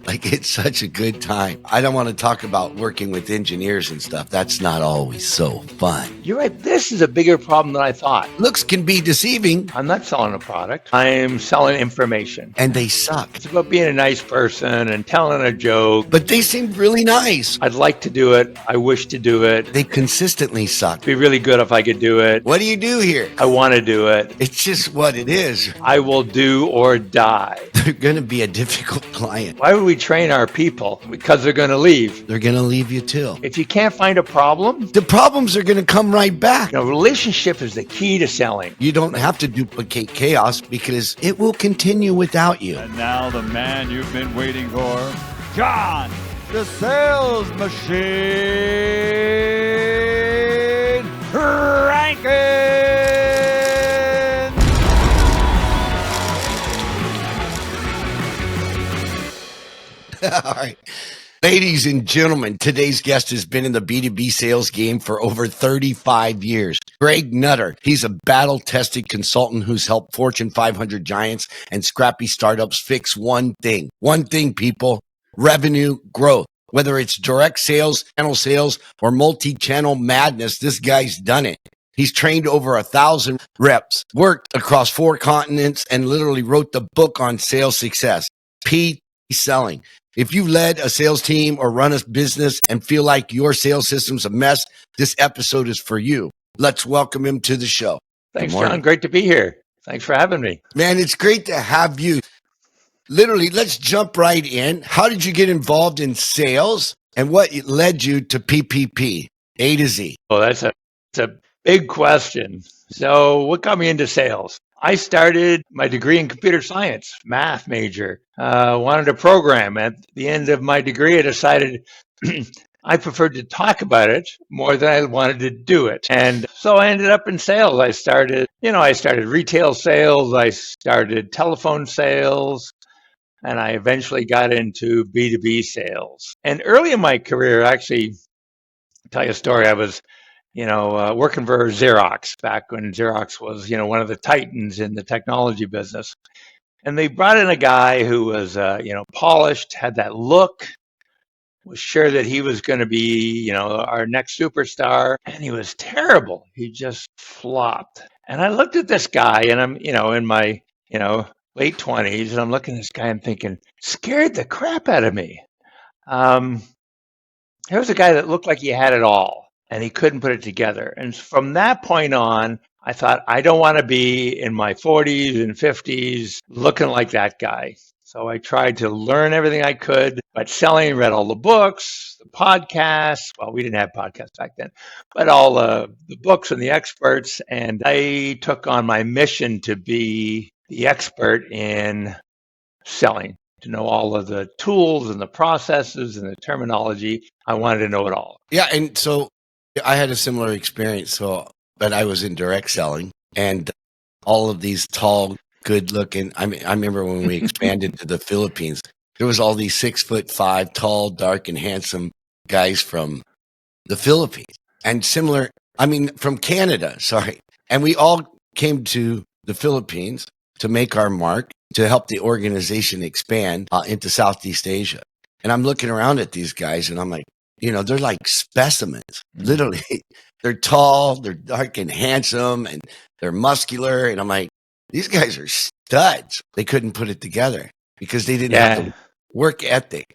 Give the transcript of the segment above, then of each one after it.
Like, it's such a good time. I don't want to talk about working with engineers and stuff. That's not always so fun. You're right. This is a bigger problem than I thought. Looks can be deceiving. I'm not selling a product. I am selling information. And they suck. It's about being a nice person and telling a joke. But they seem really nice. I'd like to do it. I wish to do it. They consistently suck. It'd be really good if I could do it. What do you do here? I want to do it. It's just what it is. I will do or die. They're going to be a difficult client. Why would we train our people? Because they're going to leave. They're going to leave you too. If you can't find a problem, The problems are going to come right back. relationship is the key to selling. You don't have to duplicate chaos because it will continue without you. And now the man you've been waiting for, John, the sales machine, Rankins. All right. Ladies and gentlemen, today's guest has been in the B2B sales game for over 35 years. Greg Nutter. He's a battle-tested consultant who's helped Fortune 500 giants and scrappy startups fix one thing. One thing, people. Revenue growth. Whether it's direct sales, channel sales, or multi-channel madness, this guy's done it. He's trained over 1,000 reps, worked across 4 continents, and literally wrote the book on sales success. P selling. If you led a sales team or run a business and feel like your sales system's a mess, this episode is for you. Let's welcome him to the show. Thanks, John. Great to be here. Thanks for having me. Man, it's great to have you. Literally, let's jump right in. How did you get involved in sales and what led you to PPP, A to Z? Well, that's a big question. So what got me into sales? I started my degree in computer science, math major. Wanted to program. At the end of my degree, I decided I preferred to talk about it more than I wanted to do it. And so I ended up in sales. I started retail sales. I started telephone sales. And I eventually got into B2B sales. And early in my career, actually, I'll tell you a story. I was working for Xerox back when Xerox was, one of the titans in the technology business. And they brought in a guy who was, polished, had that look, was sure that he was going to be, our next superstar. And he was terrible. He just flopped. And I looked at this guy and I'm, in my, late 20s, and I'm looking at this guy and thinking, scared the crap out of me. Here was a guy that looked like he had it all. And he couldn't put it together. And from that point on, I thought, I don't want to be in my 40s and 50s looking like that guy. So I tried to learn everything I could about selling, read all the books, the podcasts. Well, we didn't have podcasts back then, but all the books and the experts. And I took on my mission to be the expert in selling, to know all of the tools and the processes and the terminology. I wanted to know it all. Yeah, and so I had a similar experience, but I was in direct selling, and all of these tall, good-looking. I remember when we expanded to the Philippines, there was all these 6'5", tall, dark, and handsome guys from the Philippines, and from Canada. Sorry, and we all came to the Philippines to make our mark, to help the organization expand into Southeast Asia. And I'm looking around at these guys, and I'm like, they're like specimens. Literally, they're tall, they're dark and handsome, and they're muscular. And I'm like, these guys are studs. They couldn't put it together because they didn't have the work ethic.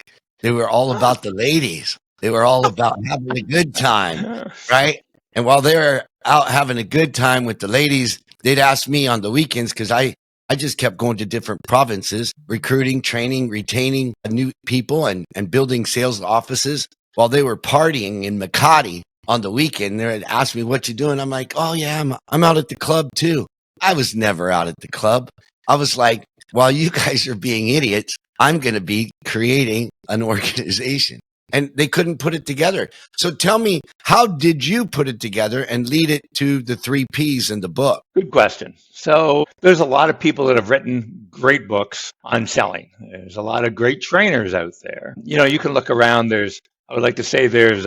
They were all about the ladies. They were all about having a good time, right? And while they were out having a good time with the ladies, they'd ask me on the weekends because I just kept going to different provinces, recruiting, training, retaining new people, and building sales offices. While they were partying in Makati on the weekend, they would ask me, what you doing? I'm like, oh yeah, I'm out at the club too. I was never out at the club. I was like, while you guys are being idiots, I'm going to be creating an organization. And they couldn't put it together. So tell me, how did you put it together and lead it to the 3 Ps in the book? Good question. So there's a lot of people that have written great books on selling. There's a lot of great trainers out there. You can look around. I would like to say there's,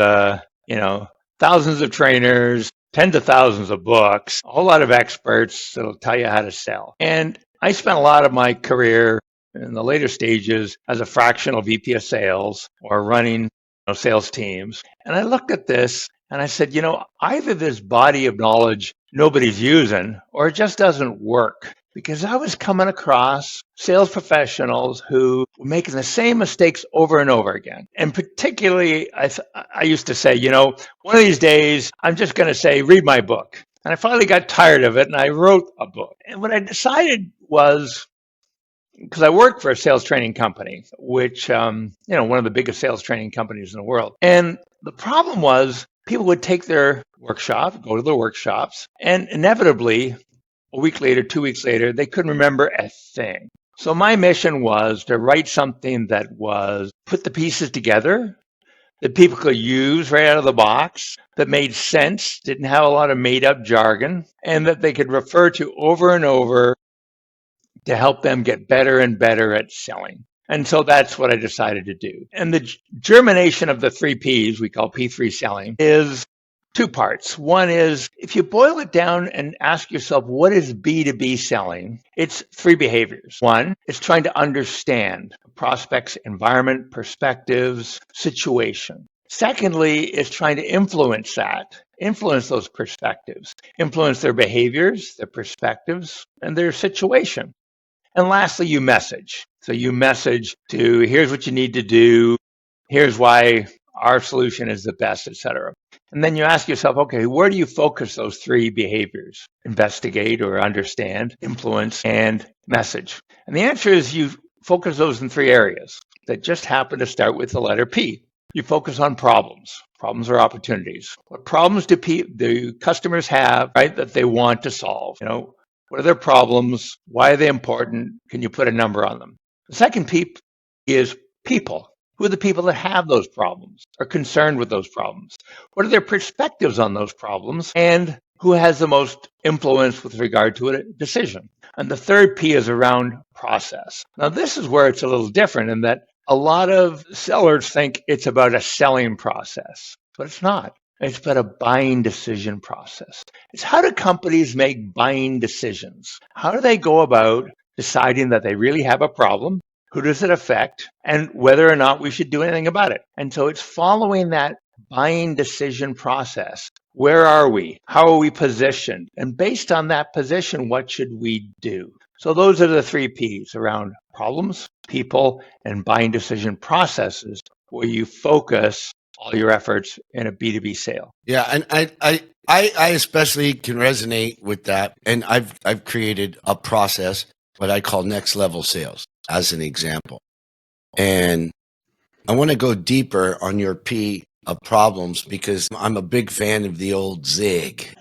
thousands of trainers, tens of thousands of books, a whole lot of experts that'll tell you how to sell. And I spent a lot of my career in the later stages as a fractional VP of sales or running sales teams. And I looked at this and I said, either this body of knowledge nobody's using or it just doesn't work. Because I was coming across sales professionals who were making the same mistakes over and over again. And particularly, I used to say, one of these days, I'm just going to say, read my book. And I finally got tired of it and I wrote a book. And what I decided was, because I worked for a sales training company, which, one of the biggest sales training companies in the world. And the problem was people would take their workshop, go to the workshops, and inevitably, a week later, 2 weeks later, they couldn't remember a thing. So my mission was to write something that was put the pieces together that people could use right out of the box, that made sense, didn't have a lot of made up jargon, and that they could refer to over and over to help them get better and better at selling. And so that's what I decided to do. And the germination of the 3 Ps, we call P3 selling, is 2 parts. One is, if you boil it down and ask yourself, what is B2B selling? It's 3 behaviors. One is trying to understand a prospect's environment, perspectives, situation. Secondly, is trying to influence those perspectives, influence their behaviors, their perspectives, and their situation. And lastly, you message. So you message to, here's what you need to do, here's why our solution is the best, etc. And then you ask yourself, okay, where do you focus those 3 behaviors? Investigate or understand, influence, and message. And the answer is you focus those in 3 areas that just happen to start with the letter P. You focus on problems. Problems are opportunities. What problems do customers have, right, that they want to solve? What are their problems? Why are they important? Can you put a number on them? The second P is people. Who are the people that have those problems, are concerned with those problems? What are their perspectives on those problems? And who has the most influence with regard to a decision? And the third P is around process. Now, this is where it's a little different in that a lot of sellers think it's about a selling process, but it's not. It's about a buying decision process. It's how do companies make buying decisions? How do they go about deciding that they really have a problem? Who does it affect? And whether or not we should do anything about it. And so it's following that buying decision process. Where are we? How are we positioned? And based on that position, what should we do? So those are the 3 Ps around problems, people, and buying decision processes where you focus all your efforts in a B2B sale. Yeah, and I especially can resonate with that. And I've created a process, what I call next level sales, as an example. And I want to go deeper on your P of problems because I'm a big fan of the old Zig.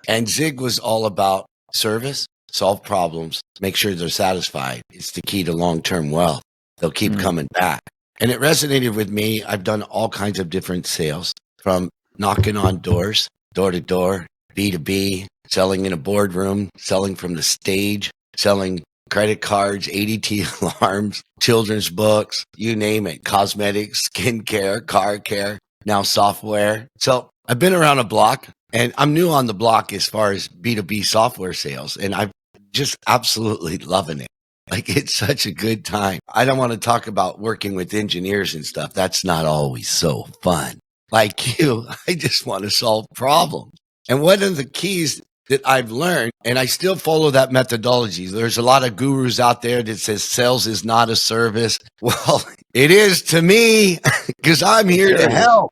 And Zig was all about service, solve problems, make sure they're satisfied. It's the key to long-term wealth. They'll keep coming back. And it resonated with me. I've done all kinds of different sales, from knocking on doors, door to door, B2B, selling in a boardroom, selling from the stage, selling credit cards, ADT alarms, children's books, you name it, cosmetics, skincare, car care, now software. So I've been around a block, and I'm new on the block as far as B2B software sales, and I'm just absolutely loving it. Like, it's such a good time. I don't want to talk about working with engineers and stuff. That's not always so fun. Like you, I just want to solve problems. And one of the keys that I've learned, and I still follow that methodology. There's a lot of gurus out there that says sales is not a service. Well, it is to me because I'm here to help.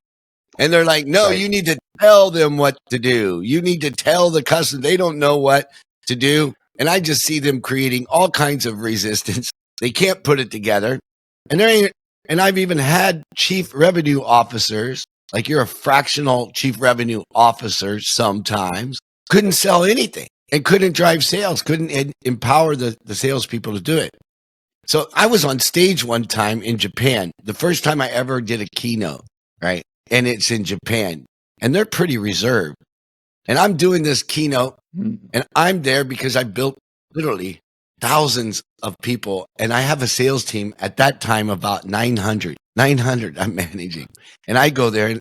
And they're like, no, you need to tell them what to do. You need to tell the customer. They don't know what to do. And I just see them creating all kinds of resistance. They can't put it together. And I've even had chief revenue officers, like you're a fractional chief revenue officer sometimes, couldn't sell anything and couldn't drive sales, couldn't empower the salespeople to do it. So I was on stage one time in Japan, the first time I ever did a keynote, right? And it's in Japan, and they're pretty reserved. And I'm doing this keynote, and I'm there because I built literally thousands of people, and I have a sales team at that time about 900 I'm managing. And I go there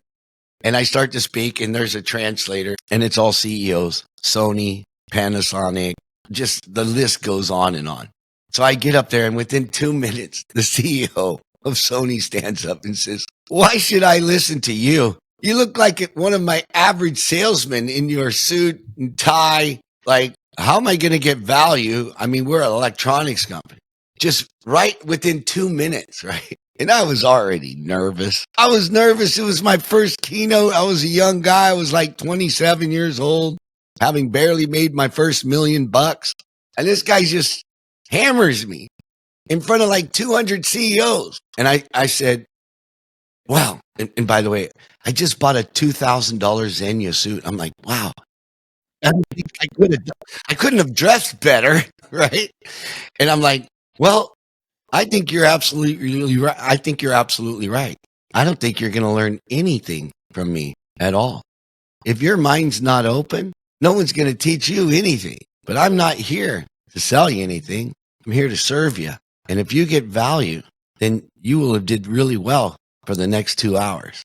and I start to speak, and there's a translator, and it's all CEOs, Sony, Panasonic, just the list goes on and on. So I get up there, and within 2 minutes, the CEO of Sony stands up and says, "Why should I listen to you? You look like one of my average salesmen in your suit and tie. Like, how am I going to get value? I mean, we're an electronics company." Just right within 2 minutes, right? And I was already nervous. I was nervous. It was my first keynote. I was a young guy. I was like 27 years old, having barely made my first $1,000,000. And this guy just hammers me in front of like 200 CEOs. And I said, wow. And by the way, I just bought a $2,000 Xenia suit. I'm like, wow. I couldn't have dressed better, right? And I'm like, well, I think you're absolutely right. I think you're absolutely right. I don't think you're going to learn anything from me at all. If your mind's not open, no one's going to teach you anything. But I'm not here to sell you anything. I'm here to serve you. And if you get value, then you will have did really well for the next 2 hours.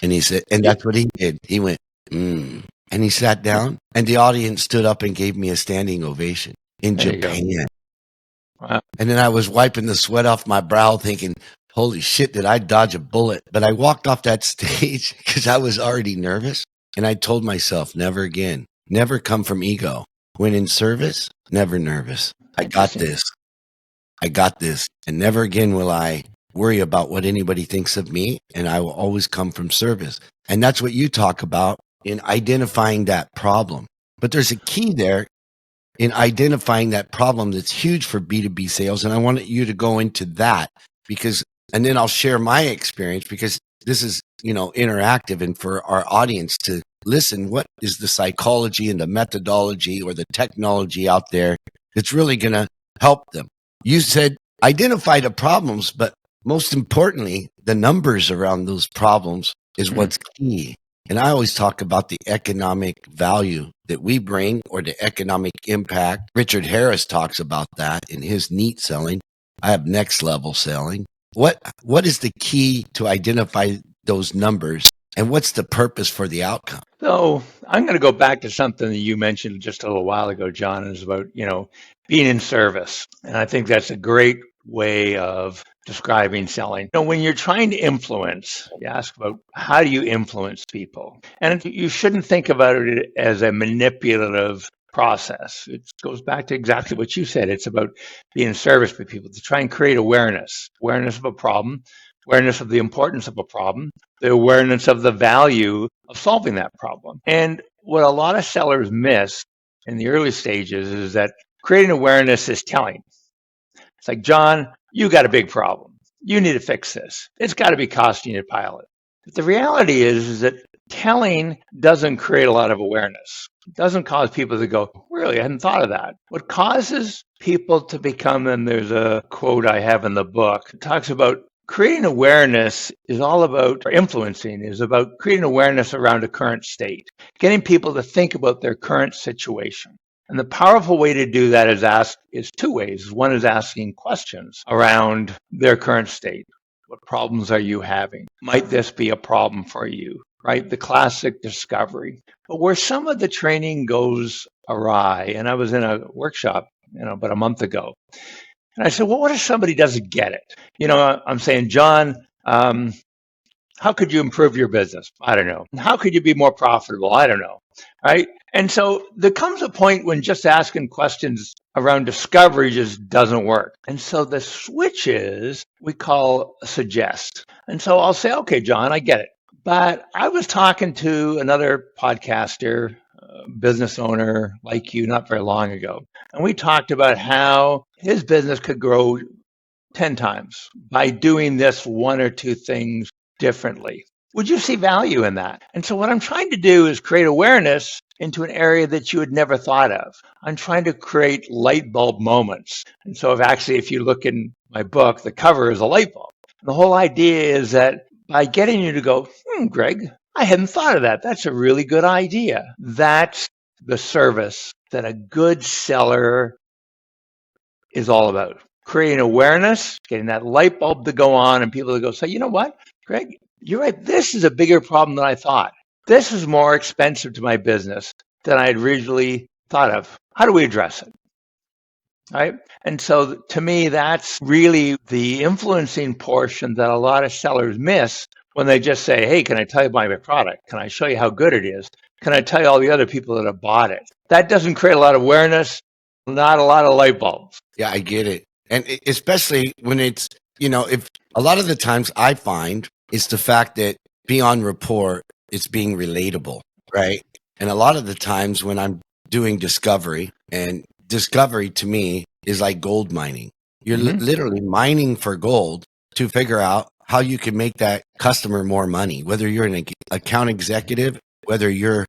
And he said, and that's what he did. He went, and he sat down, and the audience stood up and gave me a standing ovation in Japan. Wow. And then I was wiping the sweat off my brow thinking, holy shit, did I dodge a bullet? But I walked off that stage because I was already nervous. And I told myself, never again, never come from ego. When in service, never nervous. I got this. I got this. And never again will I worry about what anybody thinks of me. And I will always come from service. And that's what you talk about in identifying that problem. But there's a key there in identifying that problem that's huge for B2B sales. And I wanted you to go into that and then I'll share my experience because this is, interactive and for our audience to listen, what is the psychology and the methodology or the technology out there that's really going to help them? You said identify the problems, but most importantly, the numbers around those problems is what's key. And I always talk about the economic value that we bring or the economic impact. Richard Harris talks about that in his neat selling. I have next level selling. What is the key to identify those numbers and what's the purpose for the outcome? So I'm going to go back to something that you mentioned just a little while ago, John, is about, being in service. And I think that's a great way of describing selling. When you're trying to influence, you ask about how do you influence people? And you shouldn't think about it as a manipulative process. It goes back to exactly what you said. It's about being in service with people to try and create awareness of a problem, awareness of the importance of a problem, the awareness of the value of solving that problem. And what a lot of sellers miss in the early stages is that creating awareness is telling. It's like, John, you got a big problem. You need to fix this. It's got to be costing you to pilot. But the reality is that telling doesn't create a lot of awareness. It doesn't cause people to go, really, I hadn't thought of that. What causes people to become, and there's a quote I have in the book, it talks about creating awareness is all about, or influencing is about creating awareness around a current state, getting people to think about their current situation. And the powerful way to do that is two ways. One is asking questions around their current state. What problems are you having? Might this be a problem for you? Right? The classic discovery. But where some of the training goes awry, and I was in a workshop, about a month ago, and I said, well, what if somebody doesn't get it? I'm saying, John, how could you improve your business? I don't know. How could you be more profitable? I don't know. Right? And so there comes a point when just asking questions around discovery just doesn't work. And so the switch is we call suggest. And so I'll say, okay, John, I get it. But I was talking to another podcaster, business owner like you not very long ago. And we talked about how his business could grow 10 times by doing this one or two things differently. Would you see value in that? And so what I'm trying to do is create awareness into an area that you had never thought of. I'm trying to create light bulb moments. And so if you look in my book, the cover is a light bulb. And the whole idea is that by getting you to go, Greg, I hadn't thought of that. That's a really good idea. That's the service that a good seller is all about. Creating awareness, getting that light bulb to go on and people to go say, you know what, Greg, you're right. This is a bigger problem than I thought. This is more expensive to my business than I had originally thought of. How do we address it? right? And so to me, that's really the influencing portion that a lot of sellers miss when they just say, hey, can I tell you about my product? Can I show you how good it is? Can I tell you all the other people that have bought it? That doesn't create a lot of awareness, not a lot of light bulbs. Yeah, I get it. And especially when it's, if a lot of the times I find it's the fact that beyond rapport, it's being relatable, right? And a lot of the times when I'm doing discovery, and discovery to me is like gold mining. You're literally mining for gold to figure out how you can make that customer more money, whether you're an account executive, whether you're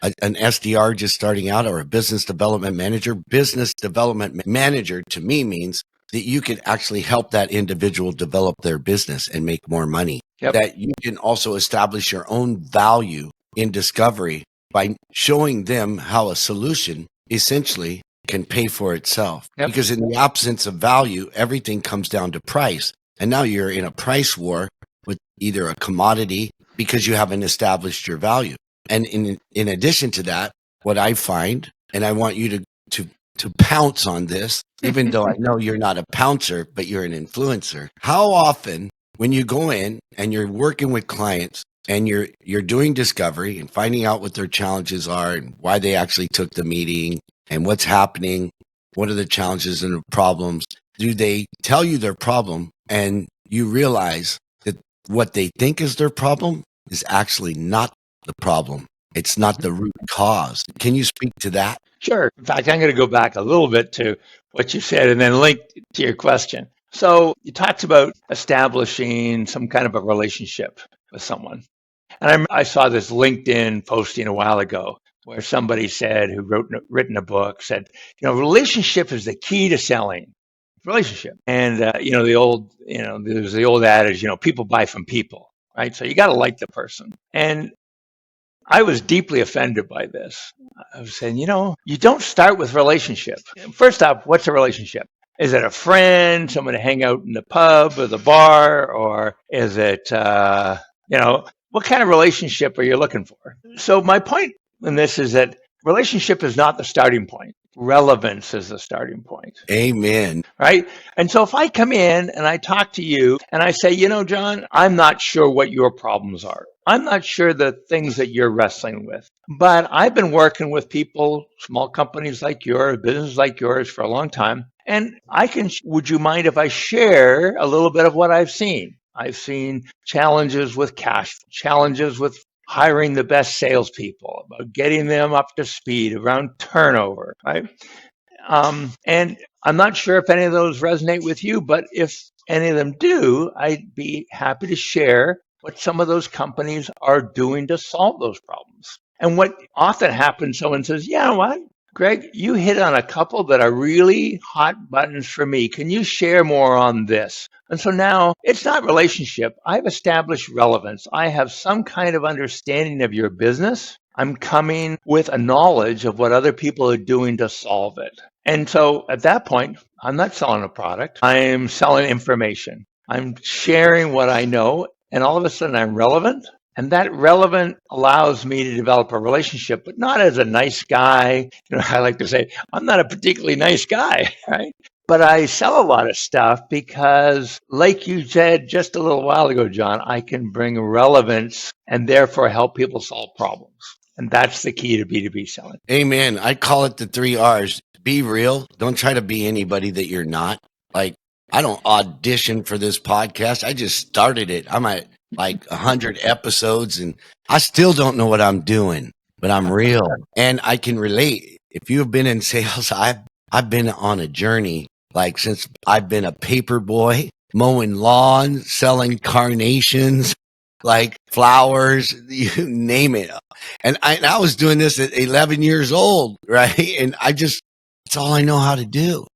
an SDR just starting out, or a business development manager. Business development manager to me means that you can actually help that individual develop their business and make more money. Yep. That you can also establish your own value in discovery by showing them how a solution essentially can pay for itself. Yep. Because in the absence of value, everything comes down to price. And now you're in a price war with either a commodity because you haven't established your value. And in addition to that, what I find, and I want you to pounce on this, even though I know you're not a pouncer, but you're an influencer. How often when you go in and you're working with clients and you're doing discovery and finding out what their challenges are and why they actually took the meeting and what's happening, what are the challenges and the problems, do they tell you their problem and you realize that what they think is their problem is actually not the problem? It's not the root cause. Can you speak to that? Sure. In fact, I'm going to go back a little bit to what you said and then link to your question. So you talked about establishing some kind of a relationship with someone. And I saw this LinkedIn posting a while ago where somebody said, written a book, said, relationship is the key to selling. Relationship. And, there's the old adage, people buy from people, right? So you got to like the person. And I was deeply offended by this. I was saying, you don't start with relationship. First off, what's a relationship? Is it a friend, someone to hang out in the pub or the bar? Or is it, what kind of relationship are you looking for? So my point in this is that relationship is not the starting point. Relevance is the starting point. Amen. Right? And so if I come in and I talk to you and I say, John, I'm not sure what your problems are. I'm not sure the things that you're wrestling with, but I've been working with people, small companies like yours, businesses like yours for a long time. And would you mind if I share a little bit of what I've seen? I've seen challenges with cash, challenges with hiring the best salespeople, about getting them up to speed around turnover, right? And I'm not sure if any of those resonate with you, but if any of them do, I'd be happy to share what some of those companies are doing to solve those problems. And what often happens, someone says, what? Greg, you hit on a couple that are really hot buttons for me. Can you share more on this? And so now it's not relationship. I've established relevance. I have some kind of understanding of your business. I'm coming with a knowledge of what other people are doing to solve it. And so at that point, I'm not selling a product. I'm selling information. I'm sharing what I know. And all of a sudden I'm relevant. And that relevant allows me to develop a relationship, but not as a nice guy. I like to say, I'm not a particularly nice guy, right? But I sell a lot of stuff because, like you said just a little while ago, John, I can bring relevance and therefore help people solve problems. And that's the key to B2B selling. Amen. I call it the 3 R's. Be real. Don't try to be anybody that you're not. Like, I don't audition for this podcast. I just started it. I'm at like 100 episodes and I still don't know what I'm doing, but I'm real and I can relate. If you have been in sales, I've been on a journey, like since I've been a paper boy, mowing lawn, selling carnations, like flowers, you name it. And I was doing this at 11 years old, right? And it's all I know how to do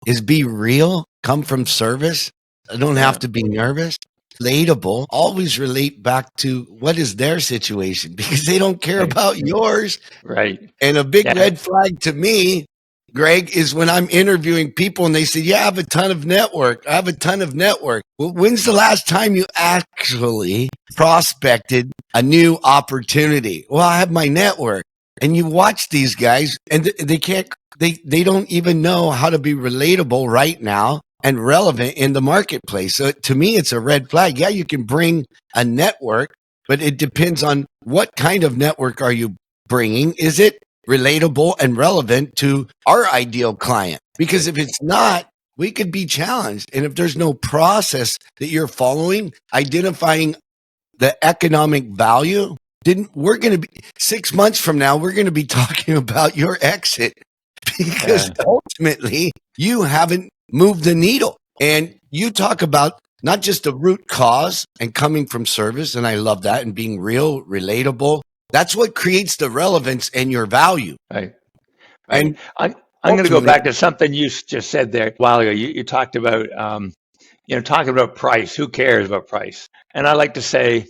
is be real, come from service. I don't have to be nervous. Relatable, always relate back to what is their situation because they don't care about yours. Right. And a big red flag to me, Greg, is when I'm interviewing people and they say, I have a ton of network. I have a ton of network. Well, when's the last time you actually prospected a new opportunity? Well, I have my network. And you watch these guys and they don't even know how to be relatable right now and relevant in the marketplace. So to me, it's a red flag. Yeah, you can bring a network, but it depends on what kind of network are you bringing. Is it relatable and relevant to our ideal client? Because if it's not, we could be challenged. And if there's no process that you're following, identifying the economic value, then we're going to be 6 months from now, we're going to be talking about your exit because ultimately you haven't moved the needle. And you talk about not just the root cause and coming from service. And I love that, and being real, relatable. That's what creates the relevance and your value. Right. And I'm going to go back to something you just said there a while ago. You talked about, talking about price. Who cares about price? And I like to say,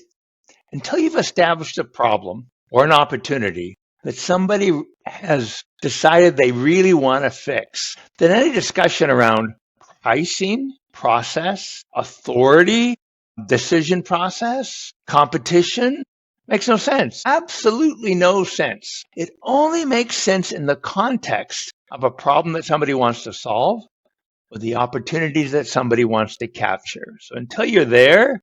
until you've established a problem or an opportunity that somebody has decided they really want to fix, then any discussion around pricing, process, authority, decision process, competition makes no sense. Absolutely no sense. It only makes sense in the context of a problem that somebody wants to solve or the opportunities that somebody wants to capture. So until you're there,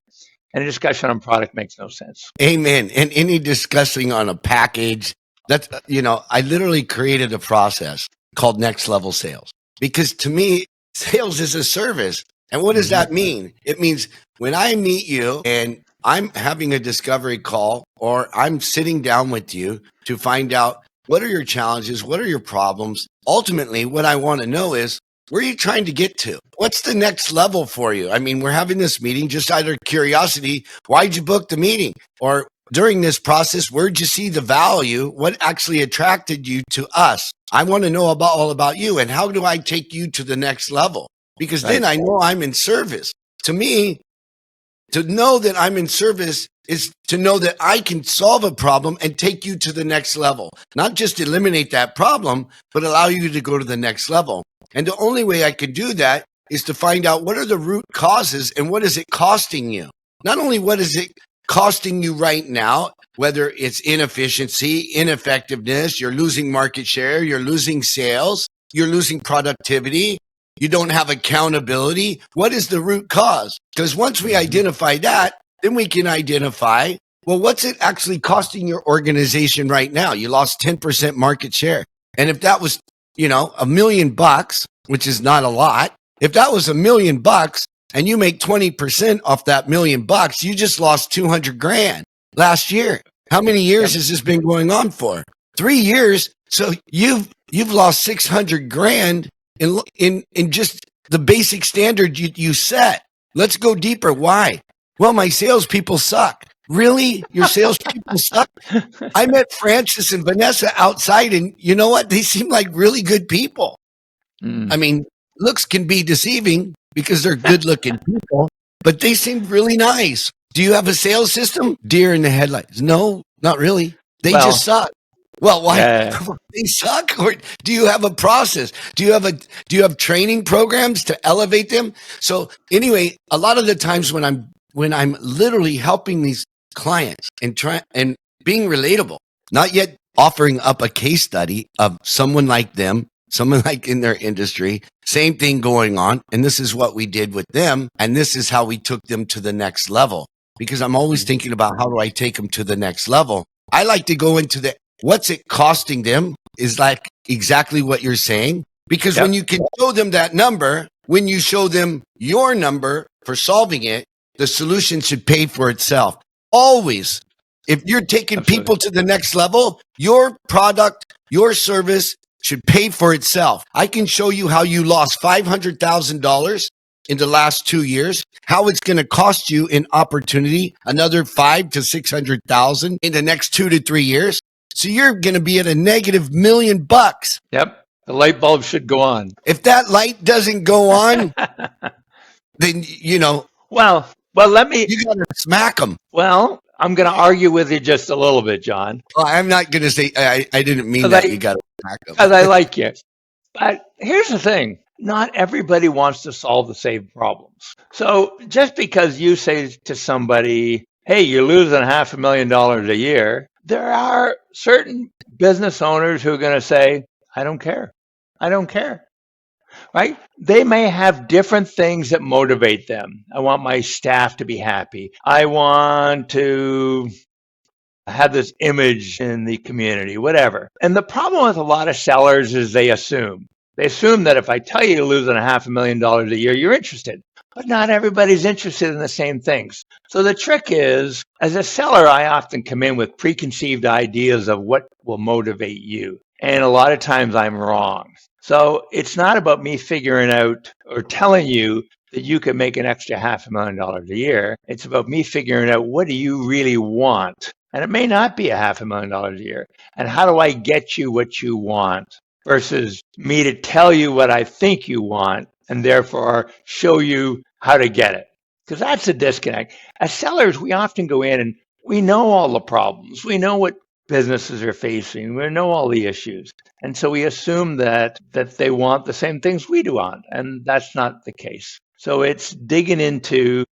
any discussion on product makes no sense. Amen. And any discussing on a package, that's, I literally created a process called Next Level Sales, because to me, sales is a service. And what does that mean? It means when I meet you and I'm having a discovery call, or I'm sitting down with you to find out what are your challenges, what are your problems. Ultimately, what I want to know is, where are you trying to get to? What's the next level for you? I mean, we're having this meeting just out of curiosity. Why'd you book the meeting? Or during this process, where'd you see the value? What actually attracted you to us? I want to know all about you, and how do I take you to the next level? Because then I know I'm in service. To me, to know that I'm in service is to know that I can solve a problem and take you to the next level. Not just eliminate that problem, but allow you to go to the next level. And the only way I could do that is to find out what are the root causes and what is it costing you? Not only what is it costing you right now, whether it's inefficiency, ineffectiveness, you're losing market share, you're losing sales, you're losing productivity, you don't have accountability. What is the root cause? Because once we identify that, then we can identify, well, what's it actually costing your organization right now? You lost 10% market share. And if that was, $1 million, which is not a lot, if that was $1 million and you make 20% off that $1 million, you just lost 200 grand last year. How many years has this been going on for? 3 years. So you've lost 600 grand in just the basic standard you set. Let's go deeper. Why? Well, my salespeople suck. Really? Your salespeople suck? I met Francis and Vanessa outside, and you know what? They seem like really good people. I mean, looks can be deceiving because they're good-looking people, but they seemed really nice. Do you have a sales system? Deer in the headlights. No, not really. They just suck. Well, why? They suck? Or do you have a process? Do you have training programs to elevate them? So anyway, a lot of the times when I'm literally helping these clients and being relatable, not yet offering up a case study of someone like them, someone like in their industry, same thing going on. And this is what we did with them. And this is how we took them to the next level, because I'm always thinking about how do I take them to the next level? I like to go into what's it costing them is like exactly what you're saying, because when you can show them that number, when you show them your number for solving it, the solution should pay for itself. Always. If you're taking people to the next level, your product, your service should pay for itself. I can show you how you lost $500,000 in the last 2 years, how it's going to cost you in opportunity another $500,000 to $600,000 in the next 2 to 3 years. So you're going to be at a negative $1 million. Yep. The light bulb should go on. If that light doesn't go on, then, Well, let me. You got to smack them. Well, I'm going to argue with you just a little bit, John. Well, I'm not going to say, I didn't mean that. You got to smack them. Because I like you. But here's the thing. Not everybody wants to solve the same problems. So just because you say to somebody, hey, you're losing $500,000 a year, There are certain business owners who are going to say, I don't care. I don't care. Right? They may have different things that motivate them. I want my staff to be happy. I want to have this image in the community, whatever. And the problem with a lot of sellers is they assume. They assume that if I tell you you're losing $500,000 a year, you're interested. But not everybody's interested in the same things. So the trick is, as a seller, I often come in with preconceived ideas of what will motivate you. And a lot of times I'm wrong. So it's not about me figuring out or telling you that you can make an extra $500,000 a year. It's about me figuring out, what do you really want? And it may not be $500,000 a year. And how do I get you what you want versus me to tell you what I think you want and therefore show you how to get it? Because that's a disconnect. As sellers, we often go in and we know all the problems. We know what businesses are facing. We know all the issues. And so we assume that they want the same things we do on, and that's not the case. So it's digging into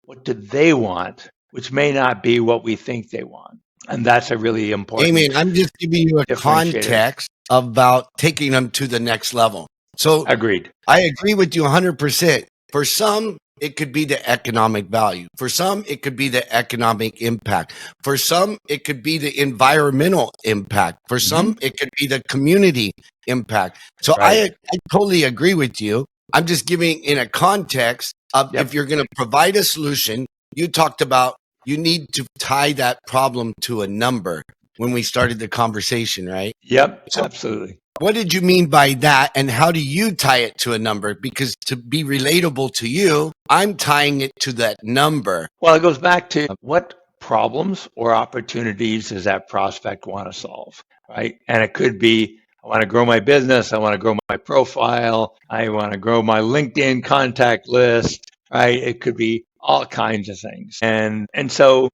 what do they want, which may not be what we think they want. And that's a really important Amen. I'm just giving you a differentiator. context about taking them to the next level. So Agreed. I agree with you 100%. For some, it could be the economic value. For some, it could be the economic impact. For some, it could be the environmental impact. For some, it could be the community impact. So Right. I totally agree with you. I'm just giving in a context of if you're going to provide a solution. You talked about you need to tie that problem to a number when we started the conversation, right? Yep, So absolutely. what did you mean by that? And how do you tie it to a number? Because to be relatable to you, I'm tying it to that number. Well, it goes back to what problems or opportunities does that prospect want to solve, right? And it could be, I want to grow my business. I want to grow my profile. I want to grow my LinkedIn contact list, right? It could be all kinds of things. And so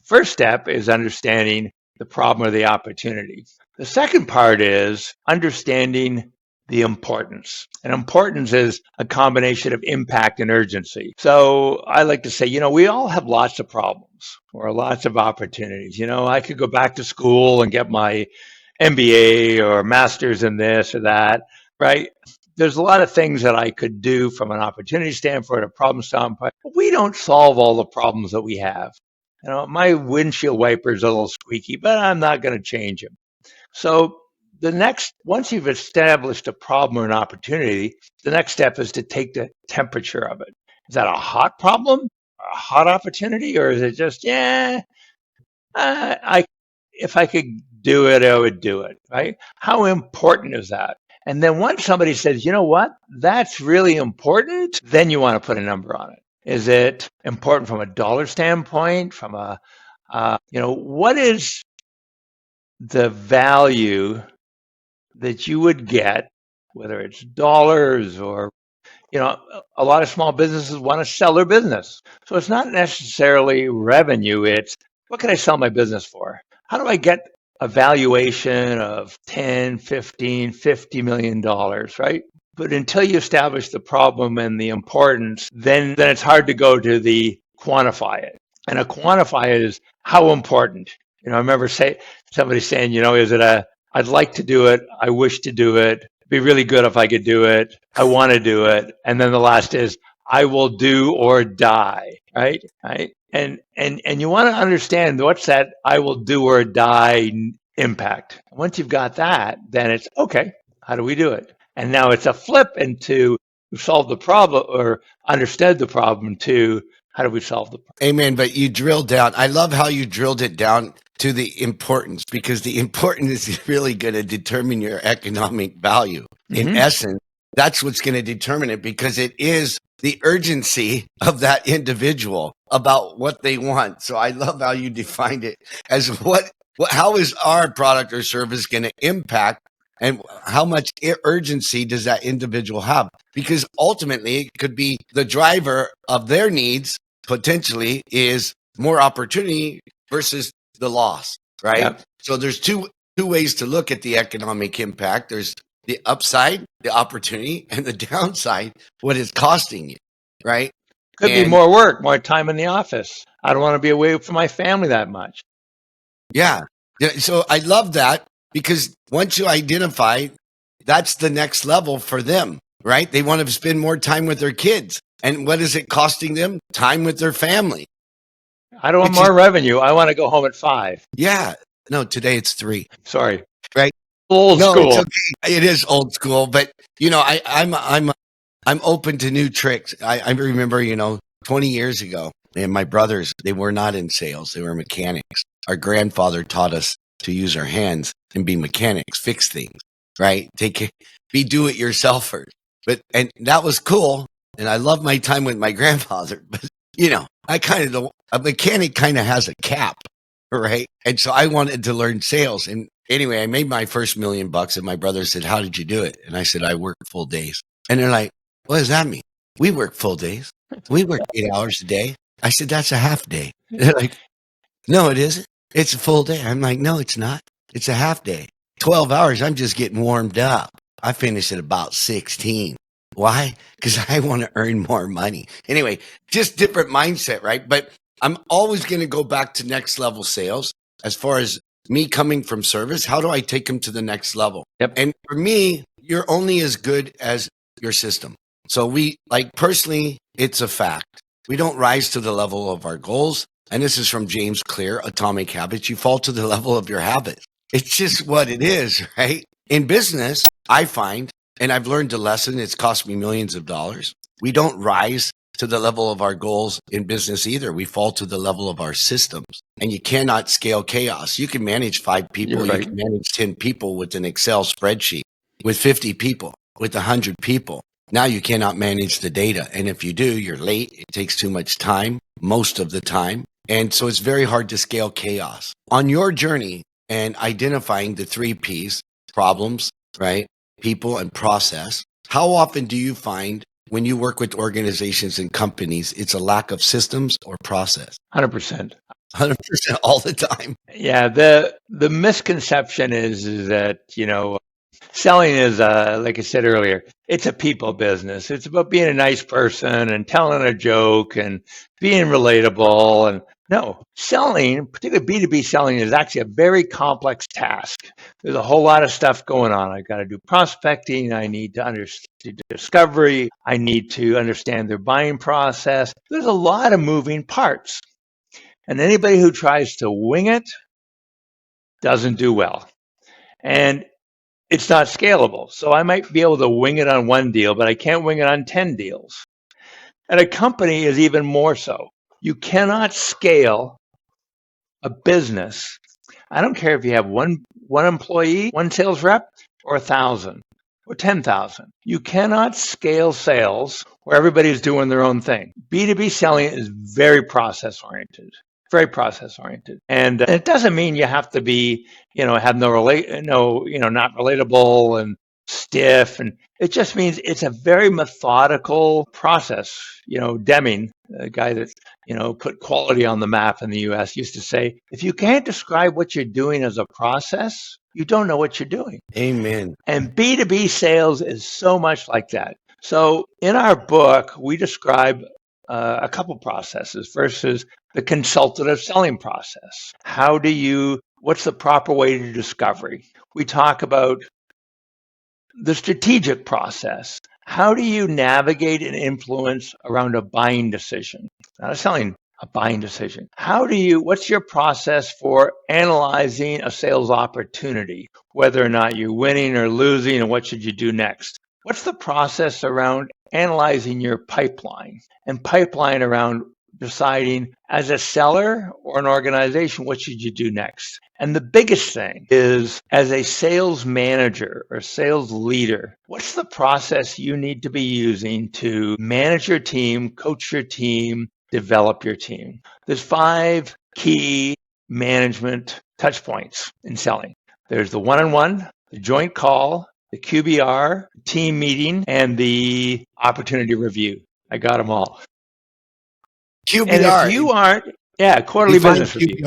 first step is understanding the problem or the opportunity. The second part is understanding the importance. And importance is a combination of impact and urgency. So I like to say, we all have lots of problems or lots of opportunities. I could go back to school and get my MBA or master's in this or that, right? There's a lot of things that I could do from an opportunity standpoint, a problem standpoint, but we don't solve all the problems that we have. My windshield wiper is a little squeaky, but I'm not going to change them. So once you've established a problem or an opportunity, the next step is to take the temperature of it. Is that a hot problem, a hot opportunity, or is it just, if I could do it, I would do it, right? How important is that? And then once somebody says, you know what, that's really important, then you want to put a number on it. Is it important from a dollar standpoint, from what is the value that you would get, whether it's dollars or, a lot of small businesses want to sell their business. So it's not necessarily revenue. It's what can I sell my business for? How do I get a valuation of 10, 15, $50 million, right? But until you establish the problem and the importance, then it's hard to go to the quantify it. And a quantify is how important. I remember somebody saying, is it I'd like to do it. I wish to do it. It'd be really good if I could do it. I want to do it. And then the last is I will do or die, right? Right. And you want to understand what's that I will do or die impact. Once you've got that, then it's okay. How do we do it? And now it's a flip into solve the problem or understood the problem to how do we solve the problem? Amen. But you drilled down. I love how you drilled it down to the importance, because the importance is really going to determine your economic value. In essence, that's what's going to determine it, because it is the urgency of that individual about what they want. So I love how you defined it as how is our product or service going to impact, and how much urgency does that individual have? Because ultimately it could be the driver of their needs potentially is more opportunity versus the loss, right? Yep. So there's two ways to look at the economic impact. There's the upside, the opportunity, and the downside, what it's costing you, right? Could be more work, more time in the office. I don't want to be away from my family that much. Yeah. Yeah, so I love that because once you identify, that's the next level for them, right? They want to spend more time with their kids. And what is it costing them? Time with their family, I don't want which is, more revenue. I want to go home at 5. yeah. No, today it's 3, Sorry. right? Old No, it's school. okay. It is old school, but I'm open to new tricks. I remember, 20 years ago, and my brothers, they were not in sales. They were mechanics. Our grandfather taught us to use our hands and be mechanics, fix things, right? Be do-it-yourselfers. And that was cool. And I love my time with my grandfather, but a mechanic kind of has a cap, right? And so I wanted to learn sales. And anyway, I made my first $1 million and my brother said, "How did you do it?" And I said, "I work full days." And they're like, "What does that mean?" "We work full days. We work 8 hours a day." I said, "That's a half day." They're like, "No, it isn't. It's a full day." I'm like, "No, it's not. It's a half day. 12 hours. I'm just getting warmed up. I finish at about 16. Why? Because I want to earn more money." Anyway, just different mindset, right? But I'm always going to go back to next level sales as far as me coming from service. How do I take them to the next level? Yep. And for me, you're only as good as your system. So personally, it's a fact. We don't rise to the level of our goals. And this is from James Clear, Atomic Habits. You fall to the level of your habits. It's just what it is, right? In business, I find, and I've learned a lesson, it's cost me millions of dollars. We don't rise to the level of our goals in business either. We fall to the level of our systems. And you cannot scale chaos. You can manage 5 people. You're right. You can manage 10 people with an Excel spreadsheet, with 50 people, with 100 people. Now you cannot manage the data. And if you do, you're late. It takes too much time, most of the time. And so it's very hard to scale chaos. On your journey and identifying the 3 Ps, problems, right? People and process, how often do you find when you work with organizations and companies, it's a lack of systems or process? 100%. 100% all the time. Yeah, the misconception is that, selling is, like I said earlier, it's a people business. It's about being a nice person and telling a joke and being relatable. And no, selling, particularly B2B selling, is actually a very complex task. There's a whole lot of stuff going on. I got to do prospecting. I need to understand discovery. I need to understand their buying process. There's a lot of moving parts. And anybody who tries to wing it doesn't do well. And it's not scalable. So I might be able to wing it on 1 deal, but I can't wing it on 10 deals. And a company is even more so. You cannot scale a business. I don't care if you have one employee, 1 sales rep, or 1,000 or 10,000. You cannot scale sales where everybody's doing their own thing. B2B selling is very process oriented. Very process oriented, and it doesn't mean you have to be, have not relatable and stiff, and it just means it's a very methodical process. Deming, a guy that put quality on the map in the U.S., used to say, if you can't describe what you're doing as a process, you don't know what you're doing. Amen. And B2B sales is so much like that. So in our book, we describe a couple processes. First is the consultative selling process. What's the proper way to discovery? We talk about the strategic process. How do you navigate and influence around a buying decision? Not a selling, a buying decision. What's your process for analyzing a sales opportunity, whether or not you're winning or losing, and what should you do next? What's the process around analyzing your pipeline and pipeline around deciding as a seller or an organization, what should you do next? And the biggest thing is, as a sales manager or sales leader, what's the process you need to be using to manage your team, coach your team, develop your team? There's 5 key management touch points in selling. There's the one-on-one, the joint call, the QBR, team meeting, and the opportunity review. I got them all. QBR. And if you aren't, quarterly business review.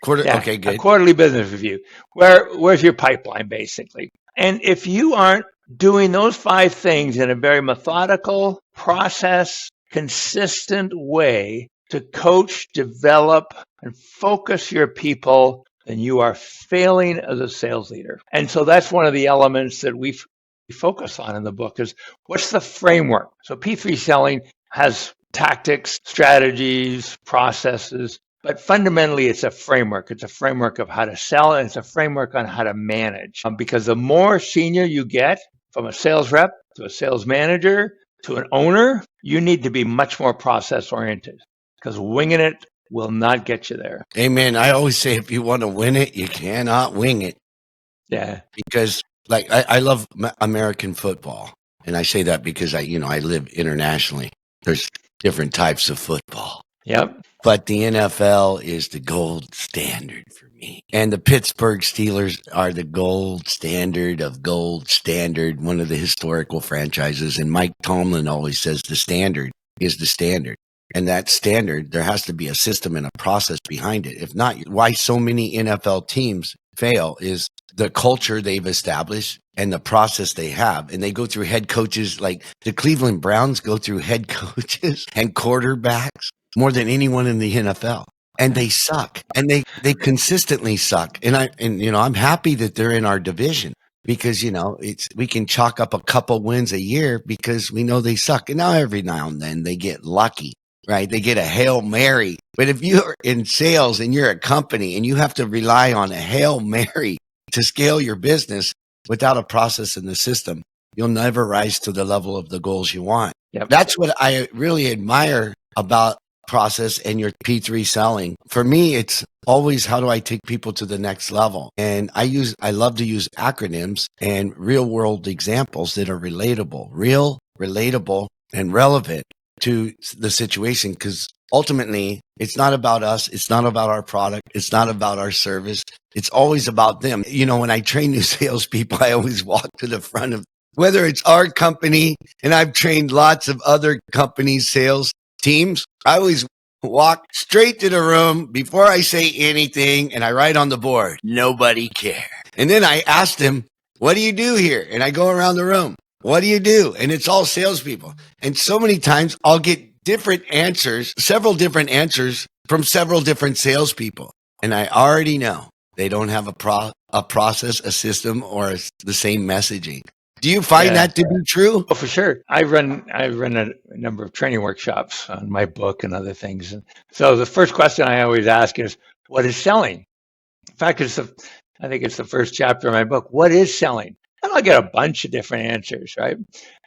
Okay, good. A quarterly business review. Where's your pipeline, basically? And if you aren't doing those 5 things in a very methodical, process, consistent way to coach, develop, and focus your people, then you are failing as a sales leader. And so that's one of the elements that we focus on in the book is what's the framework? So P3 selling has tactics, strategies, processes, but fundamentally it's a framework. It's a framework of how to sell, and it's a framework on how to manage. Because the more senior you get, from a sales rep to a sales manager to an owner, you need to be much more process oriented, because winging it will not get you there. Amen. I always say if you want to win it, you cannot wing it. Yeah. Because like I love American football. And I say that because I live internationally. There's different types of football. Yep. But the NFL is the gold standard for me. And the Pittsburgh Steelers are the gold standard of gold standard, one of the historical franchises. And Mike Tomlin always says the standard is the standard. And that standard, there has to be a system and a process behind it. If not, why so many NFL teams fail is the culture they've established and the process they have. And they go through head coaches, like the Cleveland Browns go through head coaches and quarterbacks more than anyone in the NFL. And they suck. And they consistently suck. And I'm happy that they're in our division because, we can chalk up a couple wins a year because we know they suck. And now every now and then they get lucky, right? They get a Hail Mary. But if you're in sales and you're a company and you have to rely on a Hail Mary to scale your business without a process in the system, you'll never rise to the level of the goals you want. Yep. That's what I really admire about process and your P3 selling. For me, it's always how do I take people to the next level? And I love to use acronyms and real world examples that are relatable, and relevant to the situation. Because ultimately, it's not about us. It's not about our product. It's not about our service. It's always about them. When I train new salespeople, I always walk to the front of, whether it's our company, and I've trained lots of other companies' sales teams, I always walk straight to the room before I say anything, and I write on the board, nobody cares. And then I ask them, what do you do here? And I go around the room, what do you do? And it's all salespeople. And so many times I'll get several different answers from several different salespeople. And I already know they don't have a process, a system, or the same messaging. Do you find that to be true? Oh, for sure. I run a number of training workshops on my book and other things. And so the first question I always ask is, what is selling? In fact, I think it's the first chapter of my book. What is selling? And I'll get a bunch of different answers, right?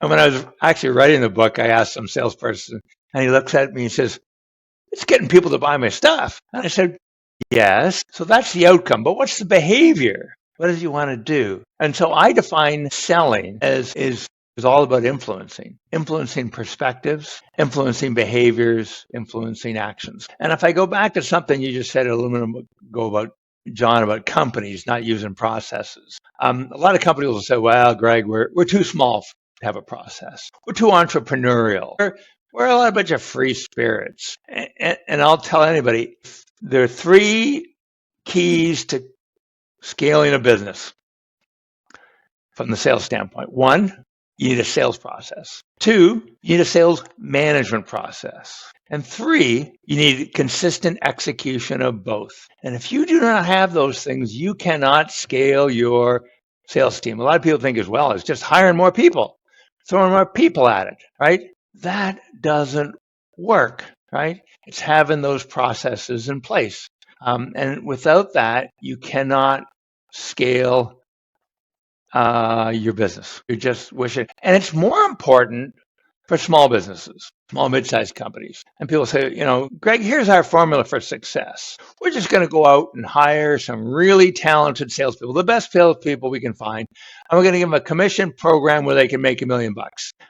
And when I was actually writing the book, I asked some salesperson, and he looks at me and says, it's getting people to buy my stuff. And I said, yes. So that's the outcome. But what's the behavior? What does he want to do? And so I define selling as is all about influencing perspectives, influencing behaviors, influencing actions. And if I go back to something you just said a little minute ago about, John, about companies not using processes. A lot of companies will say, well, Greg, we're too small to have a process. We're too entrepreneurial. We're a bunch of free spirits. And I'll tell anybody, there are three keys to scaling a business from the sales standpoint. One, you need a sales process. Two, you need a sales management process. And three, you need consistent execution of both. And if you do not have those things, you cannot scale your sales team. A lot of people think as well, it's just hiring more people, throwing more people at it, right? That doesn't work, right? It's having those processes in place. And without that, you cannot scale your business. You're just wishing. And it's more important for small businesses, small, mid-sized companies. And people say, Greg, here's our formula for success. We're just going to go out and hire some really talented salespeople, the best salespeople we can find. And we're going to give them a commission program where they can make $1 million.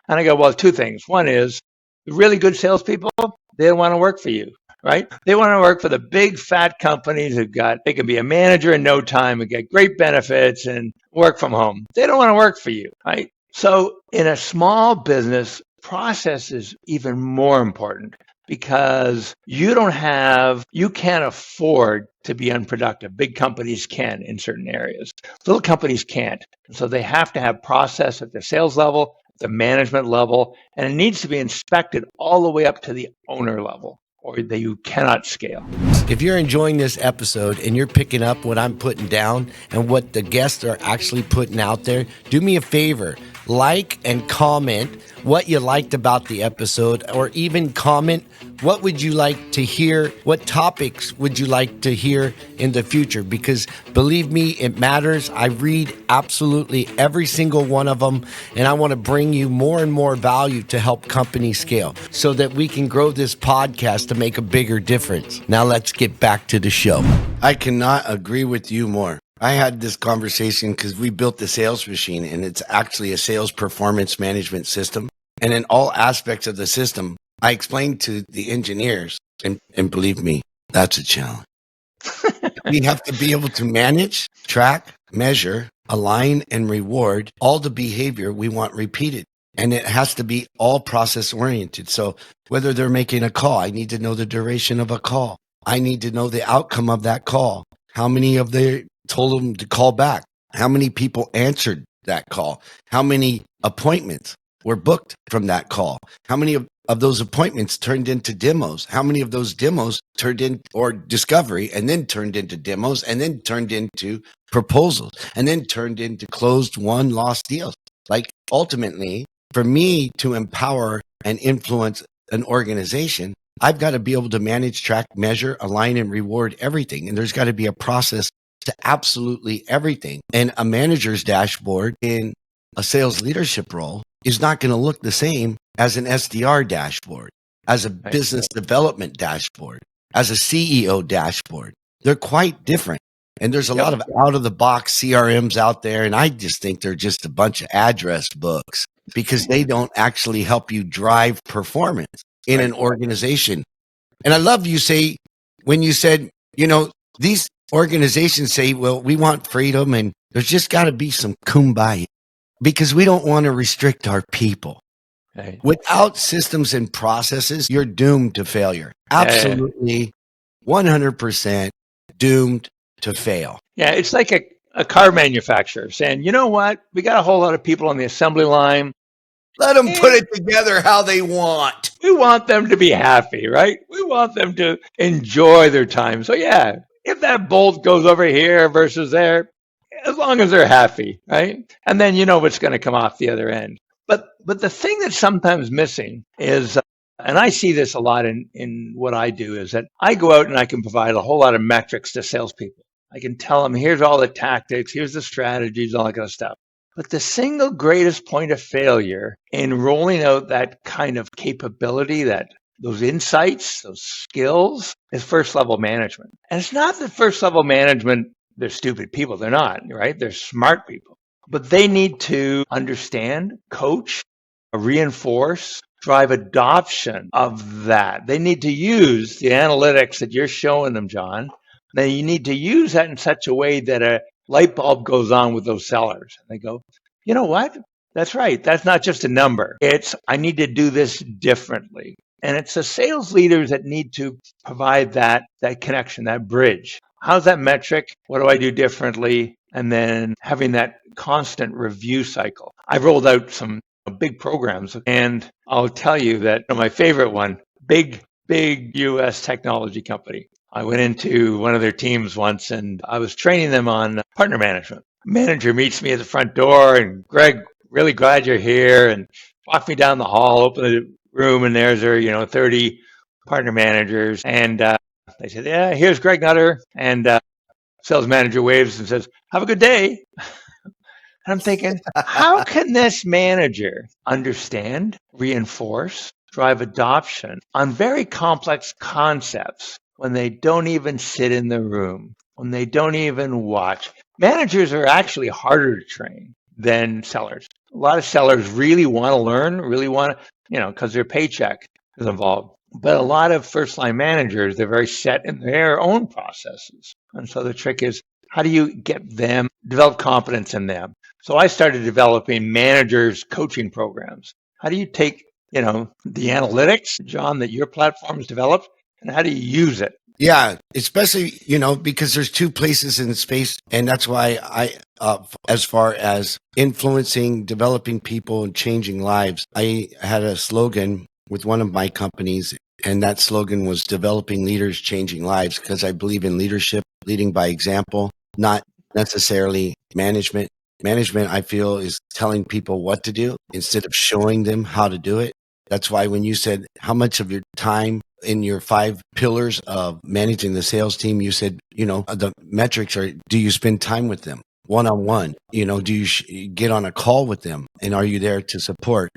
And I go, well, two things. One is the really good salespeople, they don't want to work for you. Right? They want to work for the big fat companies they can be a manager in no time and get great benefits and work from home. They don't want to work for you, right? So in a small business, process is even more important because you can't afford to be unproductive. Big companies can in certain areas. Little companies can't. So they have to have process at the sales level, the management level, and it needs to be inspected all the way up to the owner level. or that you cannot scale. If you're enjoying this episode and you're picking up what I'm putting down and what the guests are actually putting out there, do me a favor, like and comment what you liked about the episode, or even comment what would you like to hear, what topics would you like to hear in the future, because believe me, it matters. I read absolutely every single one of them, and I want to bring you more and more value to help companies scale so that we can grow this podcast to make a bigger difference. Now let's get back to the show. I cannot agree with you more. I had this conversation because we built the sales machine, and it's actually a sales performance management system. And in all aspects of the system, I explained to the engineers, and believe me, that's a challenge. We have to be able to manage, track, measure, align, and reward all the behavior we want repeated. And it has to be all process oriented. So whether they're making a call, I need to know the duration of a call. I need to know the outcome of that call. How many of they told them to call back? How many people answered that call? How many appointments were booked from that call? How many of those appointments turned into demos? How many of those demos turned in or discovery and then turned into demos and then turned into proposals and then turned into closed won lost deals? Like ultimately, for me to empower and influence an organization, I've got to be able to manage, track, measure, align, and reward everything. And there's got to be a process to absolutely everything. And a manager's dashboard in a sales leadership role is not going to look the same as an SDR dashboard, as a business development dashboard, as a CEO dashboard. They're quite different. And there's a lot of out of the box CRMs out there. And I just think they're just a bunch of address books because they don't actually help you drive performance in an organization. And I love you say, when you said, these organizations say, well, we want freedom and there's just got to be some kumbaya because we don't want to restrict our people. Right. Without systems and processes, you're doomed to failure. Absolutely, 100% doomed to fail. Yeah, it's like a car manufacturer saying, you know what? We got a whole lot of people on the assembly line. Let them put it together how they want. We want them to be happy, right? We want them to enjoy their time. So yeah, if that bolt goes over here versus there, as long as they're happy, right? And then you know what's going to come off the other end. But the thing that's sometimes missing is, and I see this a lot in what I do, is that I go out and I can provide a whole lot of metrics to salespeople. I can tell them, here's all the tactics, here's the strategies, all that kind of stuff. But the single greatest point of failure in rolling out that kind of capability, those insights, those skills, is first level management. And it's not that first level management, they're stupid people. They're not, right? They're smart people. But they need to understand, coach, reinforce, drive adoption of that. They need to use the analytics that you're showing them, John. Then you need to use that in such a way that a light bulb goes on with those sellers. And they go, you know what? That's right. That's not just a number. It's, I need to do this differently. And it's the sales leaders that need to provide that connection, that bridge. How's that metric? What do I do differently? And then having that constant review cycle. I've rolled out some big programs, and I'll tell you that my favorite one, big US technology company. I went into one of their teams once and I was training them on partner management. Manager meets me at the front door and, Greg, really glad you're here, and walk me down the hall, open the room, and there's our 30 partner managers. And they said, yeah, here's Greg Nutter. And sales manager waves and says, have a good day. And I'm thinking, how can this manager understand, reinforce, drive adoption on very complex concepts when they don't even sit in the room, when they don't even watch? Managers are actually harder to train than sellers. A lot of sellers really want to learn, really want to, because their paycheck is involved. But a lot of first-line managers, they're very set in their own processes. And so the trick is, how do you get them, develop confidence in them? So I started developing managers coaching programs. How do you take, the analytics, John, that your platform's developed, and how do you use it? Yeah, especially, because there's two places in space. And that's why as far as influencing, developing people and changing lives, I had a slogan with one of my companies. And that slogan was developing leaders, changing lives, because I believe in leadership, leading by example, not necessarily management. Management, I feel, is telling people what to do instead of showing them how to do it. That's why when you said how much of your time in your 5 pillars of managing the sales team, you said, the metrics are, do you spend time with them one-on-one? Do you get on a call with them? And are you there to support?